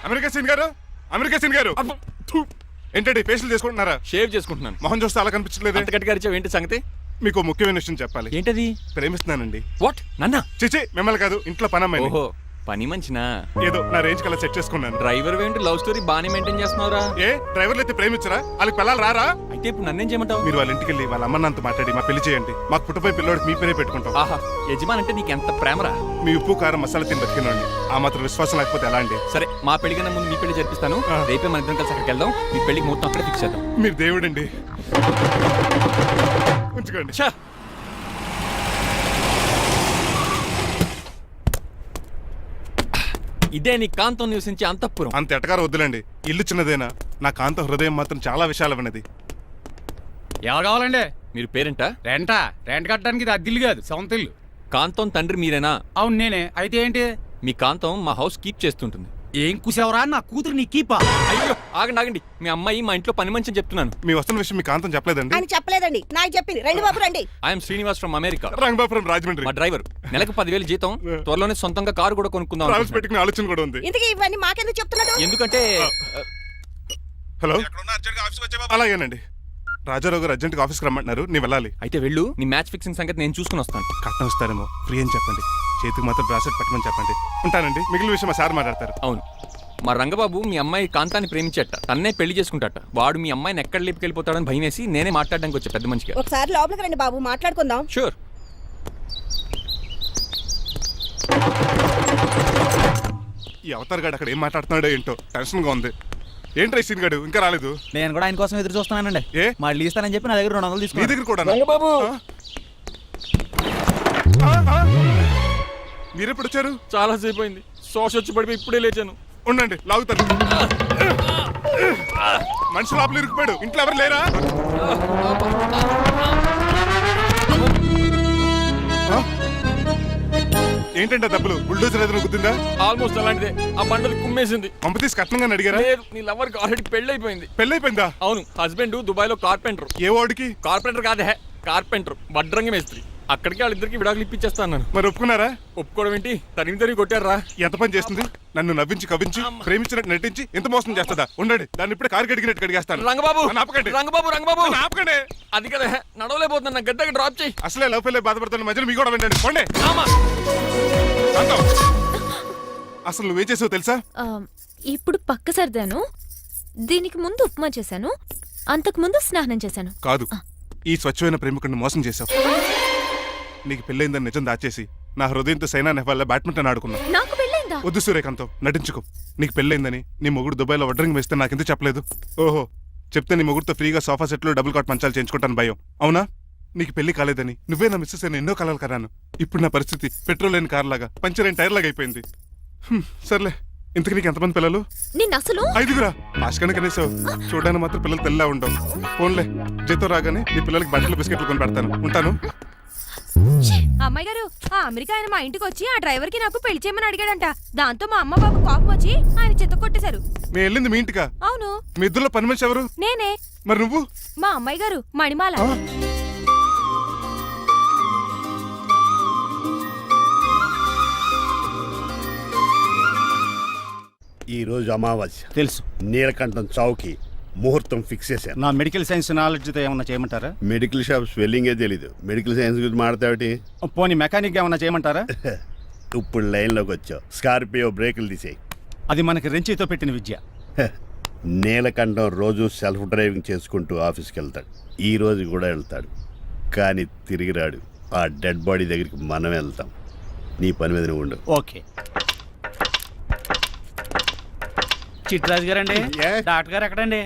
Speaker 4: అమెరికా సీన్ గారు, అమెరికా సీన్ గారు, ఏంటండి ఫేషియల్ చేసుకుంటున్నారా?
Speaker 7: షేవ్ చేసుకుంటున్నాను.
Speaker 4: మొహం చూస్తే అలా కనిపించలేదు.
Speaker 7: అంత గట్టిగా అరిచావు, ఏంటి సంగతి?
Speaker 4: మీకు ముఖ్యమైన విషయం చెప్పాలి.
Speaker 7: ఏంటది?
Speaker 4: ప్రేమిస్తున్నానండి.
Speaker 7: వాట్? నన్నా?
Speaker 4: చిచి, మిమ్మల్ని కాదు, ఇంట్లో పనమ్మాయి.
Speaker 7: ఓహో, పని మంచినా?
Speaker 4: ఏదో నా రేంజ్ కల్లా సెట్ చేసుకున్నాను.
Speaker 7: డ్రైవర్ ఏంటి లవ్ స్టోరీ బాగానే మెయింటైన్ చేస్తున్నావురా?
Speaker 4: ఏ డ్రైవర్లు అయితే ప్రేమించరా? వాళ్ళకి పిల్లలు రారా?
Speaker 7: అయితే ఇప్పుడు నన్నేం చేయమంటావు?
Speaker 4: మీరు వాళ్ళ ఇంటికి వెళ్ళి వాళ్ళ అమ్మ నాన్నతో మాట్లాడి మా పెళ్లి చేయండి. మాకు పుట్టపోయి పిల్లోడికి మీ పేరే పెట్టుకుంటాం.
Speaker 7: ఆహా, యజమాన్ అంటే నీకు ఎంత ప్రేమరా?
Speaker 4: మీ ఉప్పు కారం మసాలా తిని బతికినండి. ఆ మాత్రం విశ్వాసం లేకపోతే ఎలా అండి?
Speaker 7: సరే, మా పెళ్లి కన్నా ముందు మీ పెళ్లి జరిపిస్తాను. రేపే మన ఇద్దరం కలిసి అక్కడికి వెళ్దాం. మీ పెళ్లికి మొత్తం అక్కడే ఫిక్స్ చేద్దాం.
Speaker 4: మీరు దేవుడండి. ఉంచుకోండి.
Speaker 7: ఇదే నీ కాంతం నివసించే అంతఃపురం.
Speaker 4: అంత ఎటకారం వద్దులండి, ఇల్లు చిన్నదేనా, నా కాంత హృదయం మాత్రం చాలా విశాలమైనది.
Speaker 8: ఎవరు కావాలండి?
Speaker 7: మీరు పేరెంటా?
Speaker 8: రెంటా? రెంట్ కట్టడానికి ఇది అద్దిల్లు కాదు, సొంత ఇల్లు.
Speaker 7: కాంతం తండ్రి మీరేనా?
Speaker 8: అవును నేనే. అయితే ఏంటి?
Speaker 7: మీ కాంతం మా హౌస్ కీప్ చేస్తుంటుంది.
Speaker 8: ఏం కూసావరా? నా కూతురు నీ కీపా?
Speaker 7: అయ్యో ఆగండి. మీ అమ్మాయి మా ఇంట్లో పని మంచి చెప్తున్నాను.
Speaker 4: మీ వస్తున్న విషయం మీ కాంతం చెప్పలేదండి?
Speaker 12: ఆయన చెప్పలేదండి, నాకు చెప్పింది. రండి బాబు రండి.
Speaker 7: I'm Srinivas from America.
Speaker 4: Rangababu from Rajahmundry.
Speaker 7: మా డ్రైవర్. నెలకు 10,000 జీతం. త్వరలోనే సొంతంగా కారు కూడా కొనుక్కుందాం.
Speaker 4: ట్రావెల్స్ పెట్టుకునే ఆలోచన కూడా ఉంది.
Speaker 12: ఇంతకీ ఇవన్నీ మాకెందుకు చెప్తున్నాడు?
Speaker 7: ఎందుకంటే
Speaker 4: హలో, అలాగేనండి. రాజారావు గారు అర్జెంట్గా ఆఫీస్కి రమ్మంటున్నారు, నీ వెళ్ళాలి.
Speaker 7: అయితే వెళ్ళు. నీ మ్యాచ్ ఫిక్సింగ్ సంగతి నేను చూసుకుని వస్తాను.
Speaker 4: కట్నం ఇస్తారేమో, ఫ్రీ అని చెప్పండి. చేతికి మాత్రం బ్రాసెట్ పెట్టమని చెప్పండి. ఉంటానండి. మిగిలిన విషయం మా సార్ మాట్లాడతారు.
Speaker 7: అవును, మా రంగబాబు మీ అమ్మాయి కాంతాన్ని ప్రేమించట. తన్నే పెళ్లి చేసుకుంటాట. వాడు మీ అమ్మాయిని ఎక్కడ లేపుకెళ్ళిపోతాడని భయం వేసి నేనే మాట్లాడడానికి వచ్చా పెద్ద మంచిగా.
Speaker 12: ఒకసారి లోపలికి రండి బాబు, మాట్లాడుకుందాం.
Speaker 7: షూర్.
Speaker 4: ఈ అవతార్ గాడు అక్కడ ఏం మాట్లాడుతున్నాడో ఏంటో టెన్షన్గా ఉంది. ఏంట్రా సీన్ గాడు ఇంకా రాలేదు?
Speaker 5: నేను కూడా ఆయన కోసం ఎదురు చూస్తున్నానండి.
Speaker 4: ఏ
Speaker 5: మళ్ళీ ఇస్తానని చెప్పి నా దగ్గర 200
Speaker 4: మీ
Speaker 5: తీసుకున్నాను.
Speaker 4: దగ్గర కూడా?
Speaker 7: రంగబాబు
Speaker 4: మీరెప్పుడు వచ్చారు?
Speaker 7: చాలా సేపు అయింది. శోష వచ్చి పడిపోయి ఇప్పుడే లేచాను.
Speaker 4: ఉండండి, లాగుతాను. మనిషి లోపల ఇరుక్కుపోయాడు. ఇంట్లో ఎవరు లేరా? ఏంటంటే డబ్బులు బుల్డోజర్ ఏదైనా గుద్దిందా?
Speaker 7: ఆల్మోస్ట్ అలాంటిదే. ఆ బండలు కుమ్మేసింది.
Speaker 4: పంప తీసి కట్నంగా అడిగారా?
Speaker 7: లేదు, నీ లవర్కి ఆల్రెడీ పెళ్ళైపోయింది.
Speaker 4: పెళ్ళైపోయిందా?
Speaker 7: అవును, హస్బెండ్ దుబాయ్ లో కార్పెంటర్.
Speaker 4: ఏ వాడికి?
Speaker 7: కార్పెంటర్ కాదే, కార్పెంటర్. వడ్రంగి మేస్త్రి. అక్కడికి వాళ్ళిద్దరికి విడాకులు ఇప్పించేస్తా అన్నాను.
Speaker 4: మరి ఒప్పుకున్నారా?
Speaker 7: ఒప్పుకోవడం ఏంటి, తరిగి కొట్టారా.
Speaker 4: ఎంత పని చేస్తుంది? నన్ను నవ్వించి కవించి ప్రేమించినట్టు నటించి ఎంత మోసం చేస్తుందా? ఉండండి, దాన్ని ఇప్పుడే కారు కడిగినట్టు కడిగేస్తాను.
Speaker 7: రంగబాబు
Speaker 4: ఆపకండి.
Speaker 7: రంగబాబు
Speaker 4: ఆపకండి.
Speaker 7: అది కదా, నడవలేకపోతున్నా. నా గడ్డకి డ్రాప్ చేయి.
Speaker 4: అసలే లవ్ ఫెయిల్ బాధపడుతున్న మధ్యలో మీ కూడా వినండి. పోండి. అసలు నువ్వేం చేసావు తెలుసా?
Speaker 3: ఇప్పుడు పక్క సర్దాను. దీనికి ముందు ఉప్మా చేశాను. అంతకు ముందు స్నానం చేశాను.
Speaker 4: కాదు, ఈ స్వచ్ఛమైన ప్రేమికుడిని మోసం చేశావు. నీకు పెళ్ళైందని నిజం దాచేసి నా హృదయంతో సైనా నెహ్వాల్ బ్యాడ్మింటన్ ఆడుకున్నావు.
Speaker 3: నాకు పెళ్ళైందా?
Speaker 4: వద్దు సూర్యకాంతం, నటించుకో. నీకు పెళ్ళైందని నీ మొగుడు దుబాయ్లో వడ్రంగి వేస్తే నాకెందుకు చెప్పలేదు? ఓహో, చెప్తే నీ మొగుడుతో ఫ్రీగా సోఫా సెట్లు డబుల్ కాట్ మంచాలు చేయించుకుంటాను భయం. అవునా? నీకు పెళ్లి కాలేదని నువ్వే నా మిస్సెస్ అని ఎన్నో కలలు కరాను. ఇప్పుడు నా పరిస్థితి పెట్రోల్ లేని కార్ లాగా, పంచర్ అయిన టైర్ లాగా అయిపోయింది. సర్లే, ఇంతకు నీకు ఎంతమంది పిల్లలు?
Speaker 3: నేను అసలు
Speaker 4: 5గురా. ఆశకనే కనీసం చూడడానికి మాత్రం పిల్లలు తెల్లా ఉండవు. ఫోన్లే, జీతం రాగానే నీ పిల్లలకి బట్టలు బిస్కెట్లు కొని పెడతాను. ఉంటాను.
Speaker 3: అమ్మాయి గారు, ఆ అమెరికా ఆయన మా ఇంటికి వచ్చి ఆ డ్రైవర్ కి నాకు పెళ్లి చేయమని అడిగాడంట. దాంతో మా అమ్మ బాబు కోపం వచ్చి ఆయన చెత్త కొట్టేశారు.
Speaker 4: మేము వెళ్ళింది మీ ఇంటికా?
Speaker 3: అవును.
Speaker 4: మీ ఇద్దరులో పని మనిషి ఎవరు?
Speaker 3: నేనే.
Speaker 4: మరి నువ్వు?
Speaker 3: మా అమ్మాయి గారు మణిమాల.
Speaker 13: ఈ రోజు అమావాస్య
Speaker 8: తెలుసు.
Speaker 13: నీలకంఠం చౌకి ముహూర్తం ఫిక్స్ చేశాను.
Speaker 8: నా మెడికల్ సైన్స్ నాలెడ్జ్తో ఏమన్నా చేయమంటారా?
Speaker 13: మెడికల్ షాప్ స్వెల్లింగే తెలీదు, మెడికల్ సైన్స్ గురించి మాట్లాడతావిటి?
Speaker 8: పోనీ మెకానిక్ ఏమన్నా చేయమంటారా?
Speaker 13: ఇప్పుడు లైన్లోకి వచ్చావు. స్కార్పియో బ్రేకులు తీసేయి.
Speaker 8: అది మనకి రెంచితో పెట్టిన విద్య.
Speaker 13: నీలకంఠం రోజు సెల్ఫ్ డ్రైవింగ్ చేసుకుంటూ ఆఫీస్కి వెళ్తాడు. ఈ రోజు కూడా వెళ్తాడు, కానీ తిరిగి రాడు. ఆ డెడ్ బాడీ దగ్గరికి మనం వెళ్తాం. నీ పని మీద నువ్వు ఉండు.
Speaker 8: ఓకే. చిట్రాజు గారండి, డాక్టర్ గారు ఎక్కడండి?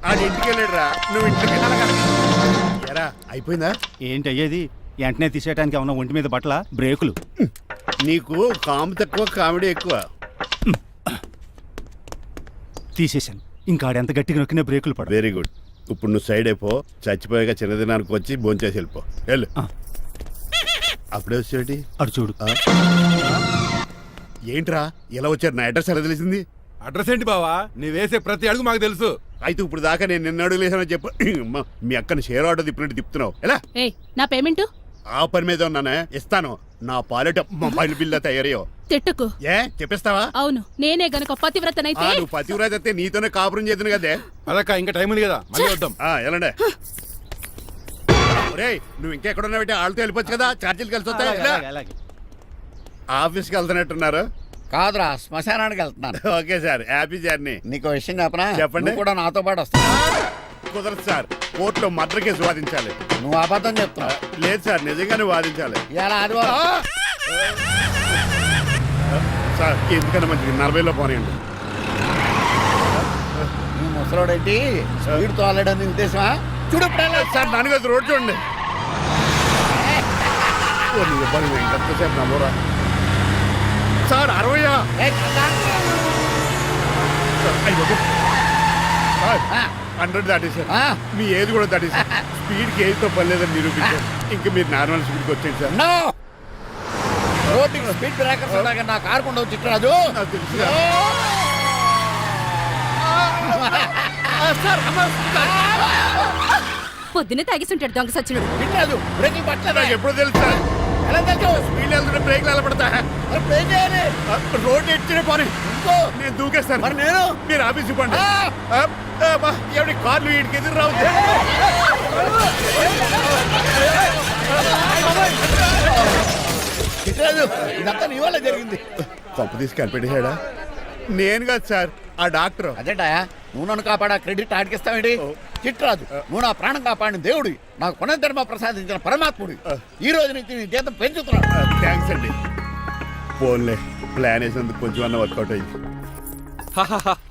Speaker 13: అది ఇంటికి వెళ్ళాడు రా. నువ్వు ఇంటికి ఎరా అయిపోయిందా?
Speaker 8: ఏంటి అయ్యేది? వెంటనే తీసేయడానికి ఏమన్నా ఒంటి మీద బట్టల బ్రేకులు?
Speaker 13: నీకు కాము తక్కువ, కామెడీ ఎక్కువ.
Speaker 8: తీసేశాను. ఇంకా ఆడెంత గట్టిగా నొక్కినా బ్రేకులు పడ.
Speaker 13: Very good. ఇప్పుడు నువ్వు సైడ్ అయిపో. చచ్చిపోయాక చిన్నదినానికి వచ్చి భోంచేసి వెళ్ళిపో. వెళ్ళు. అప్పుడే వచ్చేటి
Speaker 8: అటు చూడు.
Speaker 13: ఏంట్రా ఇలా వచ్చారు? నా అడ్రస్ ఎలా తెలిసింది?
Speaker 1: అడ్రస్ ఏంటి బావా? నీ వేసే ప్రతి అడుగు మాకు తెలుసు.
Speaker 13: అయితే ఇప్పుడు దాకా నేను నిన్న అడుగులేసానని చెప్పు. మీ అక్కని షేర్ ఆర్డర్ తిప్పినట్టు తిప్పుతున్నావు. ఎలా?
Speaker 11: నా పేమెంట్
Speaker 13: ఆ పని మీద ఉన్నానే, ఇస్తాను. నా పాలెట మొబైల్ బిల్ తయారయ్యో.
Speaker 11: తిట్టుకు.
Speaker 13: ఏ చెప్పిస్తావా?
Speaker 11: అవును, నేనే గనక పతివ్రతనైతే.
Speaker 13: నువ్వు పతివ్రత అయితే నీతోనే కాపురం చేద్దును కదే.
Speaker 1: అదక్క, ఇంకా టైం ఉంది కదా, మళ్ళీ వద్దాం.
Speaker 13: ఎలాండే నువ్వు ఇంకెక్కడున్నా పెట్టి వాళ్ళతో వెళ్ళిపోవచ్చు కదా, ఛార్జీలు కలిసి వస్తాయి. ఆఫీస్కి వెళ్తున్నట్టున్నారు?
Speaker 5: కాదురా, శ్మశానానికి వెళ్తున్నాను.
Speaker 13: Okay sir, happy journey.
Speaker 5: నీకు విషయం చెప్పనా?
Speaker 13: చెప్పండి.
Speaker 5: కూడా నాతో పాటు వస్తా.
Speaker 13: కుదరదు సార్, కోర్టులో మర్డర్ కేసు వాదించాలి.
Speaker 5: నువ్వు అబద్ధం చెప్తున్నావు.
Speaker 13: లేదు సార్, నిజంగానే వాదించాలి.
Speaker 5: ఇలా ఆదివారం
Speaker 13: సార్, ఎందుకన్నా మంచిది 40లో పోనీయండి.
Speaker 5: నువ్వు ముసలోడేంటి స్పీడ్ తోలడని ఉద్దేశమా?
Speaker 13: చూడు సార్, నాన్నగారు రోడ్ చూడండి. ఎంతసేపు నమ్మరా సార్? 60.
Speaker 2: 100 దాటేశారు.
Speaker 13: ఆ?
Speaker 2: మీ ఏది కూడా దాటేశారు. స్పీడ్కి ఏదితో పని లేదని నిరూపించారు. ఇంకా మీరు నార్మల్ స్పీడ్కి వచ్చేయండి సార్.
Speaker 13: నో రోడ్డుకి స్పీడ్ బ్రేకర్స్ ఉండగా నా కారు కొండ చిట్టరాజు.
Speaker 2: నాకు తెలుసు సార్.
Speaker 3: పొద్దున్నే తాగిస్తుంటాడు దొంగ సచ్చినుడు.
Speaker 13: చిట్టరాజు బ్రేకింగ్ పట్టలేదు.
Speaker 2: నాకు ఎప్పుడు తెలుసు సార్.
Speaker 13: ఎలా తెలుసు?
Speaker 2: స్పీడ్ వెళ్తుంటే బ్రేక్లు ఎలా పడతా?
Speaker 13: మరి బ్రేక్ చేయాలి.
Speaker 2: రోడ్డు ఎట్టిన పోనీ
Speaker 13: ఇంకో.
Speaker 2: నేను దూకేస్తాను.
Speaker 13: మరి నేను?
Speaker 2: మీరు ఆఫీస్ ఇవ్వండి.
Speaker 13: ఆ!
Speaker 2: ఎవరి కార్లు వీడికి ఎదురు రావు.
Speaker 13: చిట్టరాజు ఇదంతా నీ వల్ల జరిగింది.
Speaker 2: తప్పు తీసి కనిపెట్టేశాడా? నేను కాదు సార్, ఆ డాక్టర్.
Speaker 13: అదేంటా నువ్వు నన్ను కాపాడా క్రెడిట్ ఆడికిస్తావేంటి? చిట్టరాజు నువ్వు నా ప్రాణం కాపాడిన దేవుడి, నాకు పునర్ధర్మ ప్రసాదించిన పరమాత్ముడి. ఈ రోజు నుంచి నీ జీతం పెంచుతున్నాను.
Speaker 2: థ్యాంక్స్ అండి. ఫోన్లే, ప్లాన్ వేసినందుకు కొంచెం అన్న వర్కౌట్ అయ్యింది.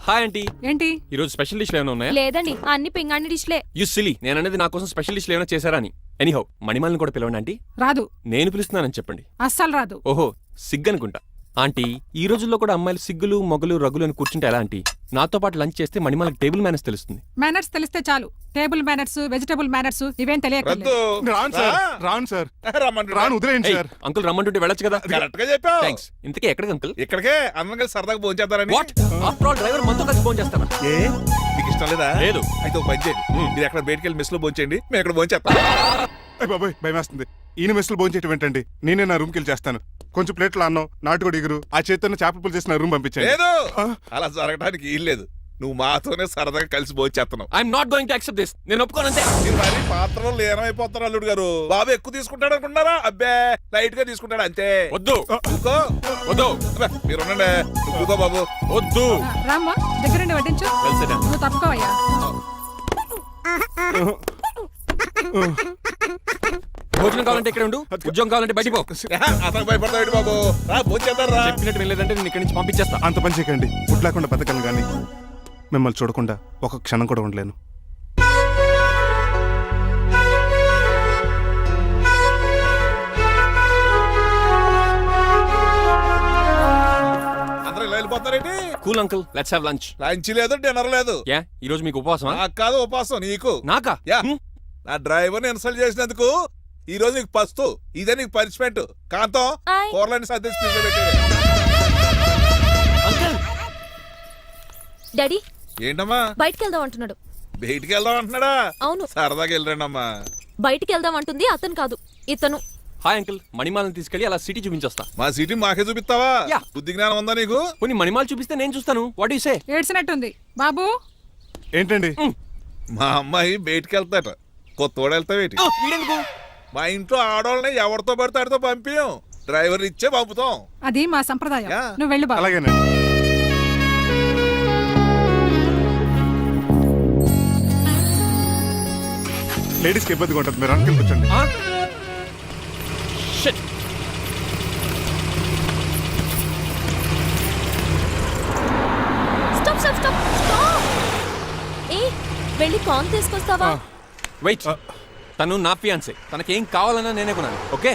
Speaker 7: Hi aunty.
Speaker 12: ఏంటి
Speaker 7: ఈ రోజు స్పెషల్ డిష్లు ఏమైనా ఉన్నాయా?
Speaker 3: లేదండి అన్ని పింగాణి డిష్లే.
Speaker 7: యు సిలీ, నేను అనేది నా కోసం స్పెషల్ డిష్లు ఏమైనా చేశారా అని. ఎనీహౌ మణిమాలని కూడా పిలవండి ఆంటీ.
Speaker 12: రాదు,
Speaker 7: నేను పిలుస్తున్నానని చెప్పండి.
Speaker 12: అస్సలు రాదు.
Speaker 7: ఓహో సిగ్గనుకుంటా. ఆంటీ ఈ రోజుల్లో కూడా అమ్మాయిలు సిగ్గులు మొగలు రగులు అని కూర్చుంటే ఎలా ఆంటీ? నాతో పాటు లంచ్ చేస్తే మణిమాలకి టేబుల్ మేనేజ్ తెలుస్తుంది.
Speaker 12: మేనర్స్ తెలిస్తే చాలు. టేబుల్ మేనర్స్, వెజిటబుల్ మేనర్స్ ఇవేం తెలియదు.
Speaker 4: రాను సార్. రాను వదిలేయండి సార్.
Speaker 7: అంకుల్ రమ్మంటుంటే వెళ్ళొచ్చు కదా.
Speaker 10: కరెక్ట్ గా చెప్పావు.
Speaker 7: థ్యాంక్స్. ఇంతకీ ఎక్కడికి అంకుల్?
Speaker 10: ఇక్కడికే అందరం కలిసి సరదాగా భోజనం చేద్దారని.
Speaker 7: వాట్ ఆఫ్టర్ ఆల్ డ్రైవర్ మనతో కలిసి ఫోన్ చేస్తారా?
Speaker 10: ఏ మీకు ఇష్టం లేదా?
Speaker 7: లేదు.
Speaker 10: అయితే ఒక పని చేయండి, మీరు ఎక్కడ బయటికి వెళ్ళి మెస్ లో భోంచేయండి, మేము ఇక్కడ భోంచేస్తాం.
Speaker 4: బాబాయ్ భయం వేస్తుంది. ఈయన మెస్సులు భోంచేయటం ఏంటండి? నేనే నా రూమ్కి వెళ్ళి చేస్తాను. కొంచెం ప్లేట్లు అన్నం, నాటుకోడి ఇగురు, ఆ చేతితో చేపల పులుసు చేసిన రూమ్ పంపించండి.
Speaker 10: లేదు, అలా జరగడానికి ఏం లేదు. నువ్వు మాతోనే సరదాగా కలిసి భోంచేస్తున్నావు.
Speaker 7: I'm not going to accept this. నేను ఒప్పుకోనంతే.
Speaker 10: మీరు మరి పాత్రలో లీనమైపోతారు అల్లుడు గారు. బాబు ఎక్కువ తీసుకుంటాడు అనుకున్నారా? అబ్బే లైట్ గా తీసుకుంటాడు అంతే.
Speaker 7: వద్దు
Speaker 10: ఊకో.
Speaker 7: వద్దు.
Speaker 10: అబ్బే, మీరు ఉండండి. ఊకో బాబు.
Speaker 7: వద్దు.
Speaker 12: రామ్మా దగ్గరుండి వడ్డించు. నువ్వు తప్పుకోవయ్యా.
Speaker 7: భోజనం కావాలంటే ఇక్కడ ఉండు, ఉద్యోగం కావాలంటే బయటికి పో.
Speaker 10: అతను భయపడతాడు బాబు. రా భోంచేద్దాం రా.
Speaker 7: చెప్పినట్టు వెళ్ళలేదంటే నేను ఇక్కడి నుంచి పంపించేస్తా.
Speaker 4: అంత పని చేయకండి. ఫుడ్ లేకుండా బతకలను కానీ మిమ్మల్ని చూడకుండా ఒక క్షణం కూడా ఉండలేను.
Speaker 10: అందరూ ఇలా వెళ్ళిపోతారేంటి?
Speaker 7: Cool uncle, let's have lunch.
Speaker 10: Lunch లేదు, డిన్నర్ లేదు.
Speaker 7: యా ఈ రోజు మీకు ఉపవాసమా?
Speaker 10: నాకు కాదు ఉపవాసం, నీకు.
Speaker 7: నాకా?
Speaker 10: యా నా డ్రైవర్ ని ఇన్సల్ట్ చేసినందుకు ఈ రోజు నీకు పస్తు. ఇదే నీకు పనిష్మెంట్. కాంతం
Speaker 3: ఆయ్.
Speaker 10: కూరలని సర్దేసి ఫ్రిడ్జ్లో పెట్టేది.
Speaker 7: అంకుల్
Speaker 3: డాడీ
Speaker 10: ఏంటమ్మా
Speaker 3: బయటికి వెళ్దాం అంటున్నాడు.
Speaker 10: బయటికి వెళ్దాం అంటున్నాడా?
Speaker 3: అవును,
Speaker 10: సరదాగా వెళ్ళరండి అమ్మా.
Speaker 3: బయటికి వెళ్దాం అంటుంది అతను కాదు ఇతను.
Speaker 7: హాయ్ అంకుల్, మణిమాలను తీసుకెళ్లి అలా సిటీ చూపించొస్తా.
Speaker 10: మా సిటీ మాకే చూపిస్తావా?
Speaker 7: యా.
Speaker 10: బుద్ధి జ్ఞానం ఉందా నీకు?
Speaker 7: కొన్ని మణిమాలు చూపిస్తే నేను చూస్తాను. What you say?
Speaker 12: ఏడ్చినట్టుంది బాబు.
Speaker 4: ఏంటండి?
Speaker 10: మా అమ్మాయి బయటికి వెళ్తాట. కొత్తోడు వెళ్తావేటి?
Speaker 7: వీడెందుకు?
Speaker 10: మా ఇంట్లో ఆడవాళ్ళని ఎవరితో పడితే ఆడితో పంపించాం. డ్రైవర్ ఇచ్చే పంపుతాం.
Speaker 12: అది మా సంప్రదాయం.
Speaker 10: యా.
Speaker 12: నువ్వు వెళ్ళు బాబు.
Speaker 4: అలాగేనండి. లేడీస్కి ఇబ్బందిగా ఉంటుంది, మీరు అంకుల్ కూర్చోండి.
Speaker 7: Shit.
Speaker 3: Stop stop stop stop. ఏ వెళ్ళి కాన్ తీసుకొస్తావా?
Speaker 7: వెయిట్. తను నా ఫియాన్సే. తనకేం కావాలన్నా నేనే కొనాలి. ఓకే?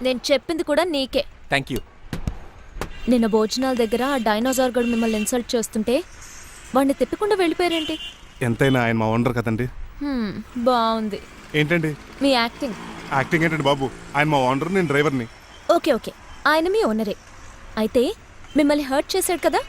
Speaker 3: నేను చెప్పింది కూడా నీకే.
Speaker 7: Thank you.
Speaker 3: నిన్న భోజనాల దగ్గర ఆ డైనోసార్ గడు మిమ్మల్ని ఇన్సల్ట్ చేస్తుంటే వాడిని తిప్పకుండా వెళ్ళిపోయారేంటి?
Speaker 4: ఎంతైనా ఆయన మా ఓనర్ కదండి.
Speaker 3: బాగుంది
Speaker 4: ఏంటండి
Speaker 3: మీ యాక్టింగ్.
Speaker 4: యాక్టింగ్ ఏంటండి బాబు? ఆయన మా ఓనర్, నేను డ్రైవర్ని.
Speaker 3: ఓకే ఓకే, ఆయన మీ ఓనరే. అయితే మిమ్మల్ని హర్ట్ చేశాడు కదా,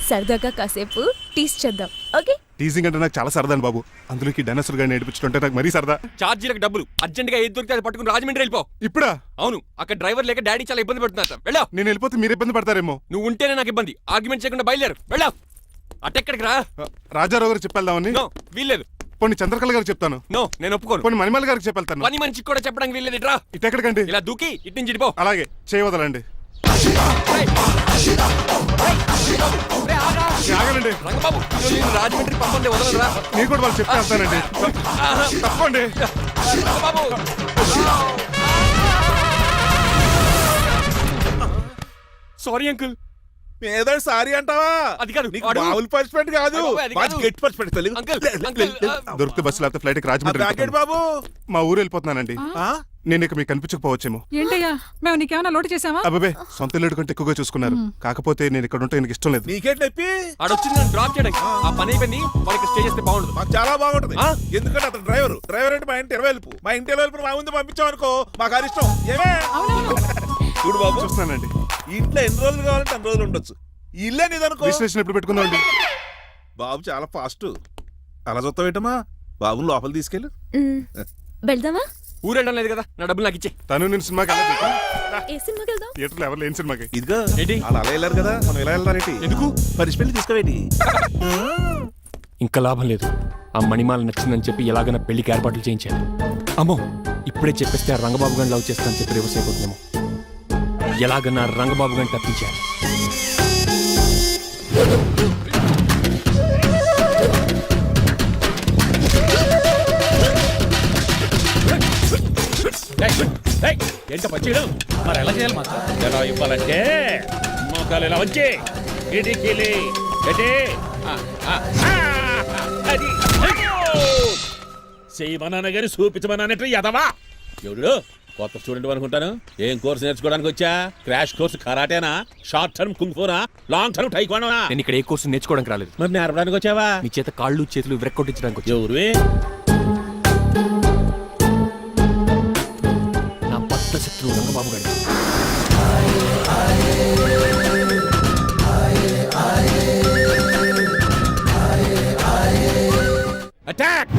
Speaker 3: సరదాగా కాసేపు టీస్ చేద్దాం. ఓకే?
Speaker 4: టీజింగ్ అంటే నాకు చాలా సరదా అండి బాబు. అందులోకి డైనోసార్ గారిని నేర్పించుకుంటే నాకు మరీ సరదా.
Speaker 7: ఛార్జీలకు డబ్బులు అర్జెంట్ గా ఏది దొరికితే అది పట్టుకుని రాజమండ్రి వెళ్ళిపో.
Speaker 4: ఇప్పుడా?
Speaker 7: అవును, అక్కడ డ్రైవర్ లేక డాడీ చాలా ఇబ్బంది పడుతున్నారు. వెళ్ళా.
Speaker 4: నేను వెళ్ళిపోతే మీరు ఇబ్బంది పడతారేమో.
Speaker 7: నువ్వు ఉంటేనే నాకు ఇబ్బంది. ఆర్గ్యుమెంట్ చేయకుండా బయలుదేరు. వెళ్ళా. అటెక్కడికి రా.
Speaker 4: రాజారావు గారు చెప్పేద్దామని.
Speaker 7: నో వీల్లేదు.
Speaker 4: పోనీ చంద్రకళ గారికి చెప్తాను.
Speaker 7: నో నేను ఒప్పుకోను.
Speaker 4: పోనీ మణిమాల గారికి చెప్పేళ్తాను.
Speaker 7: పని మనిషికి కూడా చెప్పడానికి వీల్లేదు. ఇట్రా.
Speaker 4: ఇటెక్కడికండి?
Speaker 7: ఇలా దూకి ఇటు నుంచి ఇడిపో.
Speaker 4: అలాగే చేయవదలండి. ఆగనండి
Speaker 7: రంగబాబు, నేను రాజమండ్రి పంపండి, వదలరా.
Speaker 4: మీరు కూడా వాళ్ళు చెప్పేస్తానండి. తప్పండి
Speaker 7: రంగబాబు. Sorry uncle.
Speaker 10: ఏదో సారీ అంటావా?
Speaker 7: అది కాదు.
Speaker 10: నీకు మామూలు పనిష్మెంట్ కాదు, గట్టి పనిష్మెంట్.
Speaker 7: అంకుల్ అంకుల్
Speaker 4: దొరికితే బస్సు లేకపోతే ఫ్లైట్ కి రాజమండ్రి
Speaker 10: బాబు
Speaker 4: మా ఊరు వెళ్ళిపోతున్నానండి. నేను ఇక మీకు కనిపించకపోవచ్చేమో.
Speaker 12: ఏంటయ్యా మేము నీకేమైనా లోటు చేసావా?
Speaker 4: అబ్బాబే సొంత ఇల్లు కంటే ఎక్కువగా చూసుకున్నారు. కాకపోతే నేను ఇక్కడ ఉంటే నాకు ఇష్టం లేదు.
Speaker 1: నీకేంటి నొప్పి?
Speaker 7: ఆడొచ్చింది నన్ను డ్రాప్ చేయడానికి. ఆ పని అయిపోయింది. వాళ్ళకి స్టే చేస్తే బాగుండదు.
Speaker 1: మాకు చాలా బాగుంటది. ఎందుకంటే అతను డ్రైవర్ అంటే మా ఇంటి ఇరవైపు మా ఇంటి ఇరవైపు మా ముందు పంపించాం అనుకో మాకు అది ఇష్టం. ఏమే చూడు బాబు,
Speaker 4: చూస్తున్నానండి.
Speaker 1: ఇంట్లో ఎన్ని రోజులు కావాలంటే అన్ని రోజులు ఉండొచ్చు. ఈ ఇల్లే నీదనుకో.
Speaker 4: విశ్లేషణ ఎప్పుడు పెట్టుకుందామండి?
Speaker 1: బాబు చాలా ఫాస్ట్. అలా చూస్తావేటమ్మా? బాబుని లోపల తీసుకెళ్ళు.
Speaker 3: వెళ్దామా?
Speaker 7: ఊరెళ్ళడం లేదు కదా, నా డబ్బులు నాకు ఇచ్చే.
Speaker 4: తను నేను సినిమాకి వెళ్ళదు.
Speaker 3: ఏ సినిమాకి వెళ్దాం?
Speaker 4: థియేటర్లో ఎవరు లేని సినిమాకి.
Speaker 1: ఇదిగో
Speaker 7: ఏంటి?
Speaker 1: అలా వెళ్ళారు కదా, మనం ఇలా వెళ్దారేంటి?
Speaker 7: ఎందుకు?
Speaker 1: పరిశీలి తీసుకోవేటి?
Speaker 7: ఇంకా లాభం లేదు. ఆ మణిమాల నచ్చిందని చెప్పి ఎలాగైనా పెళ్లికి ఏర్పాట్లు చేయించాను. అమ్మో, ఇప్పుడే చెప్పేస్తే ఆ రంగబాబు గారిని లవ్ చేస్తానని చెప్పి రివర్స్ అయిపోతుందేమో. ఎలాగన్నా రంగబాబు గారిని తప్పించాను.
Speaker 8: ఏంట పచ్చేయడం? మరి ఎలా చేయాలి మాత్రం? ఎలా ఇవ్వాలంటే మోకాలు ఇలా వచ్చి ఇడికిలి అది చేయమన్నాను గాని చూపించమన్నానంటే ఎదవా ఎవడు కొత్త స్టూడెంట్ అనుకుంటాను. ఏం కోర్సు నేర్చుకోవడానికి వచ్చా? క్రాష్ కోర్సు కరాటేనా, షార్ట్ టర్మ్ కుంగ్ఫూనా, లాంగ్ టర్మ్ టైక్వాండోనా?
Speaker 7: నేను ఇక్కడ ఏ కోర్సు నేర్చుకోవడానికి రాలేదు.
Speaker 8: మరి నేర్పడానికి వచ్చావా?
Speaker 7: నీ చేత కాళ్ళు చేతులు విరక్కొట్టించడానికి వచ్చా.
Speaker 8: ఎవరు?
Speaker 7: నా బద్ద శత్రువు రంగబాబు గారి.
Speaker 8: అటాక్!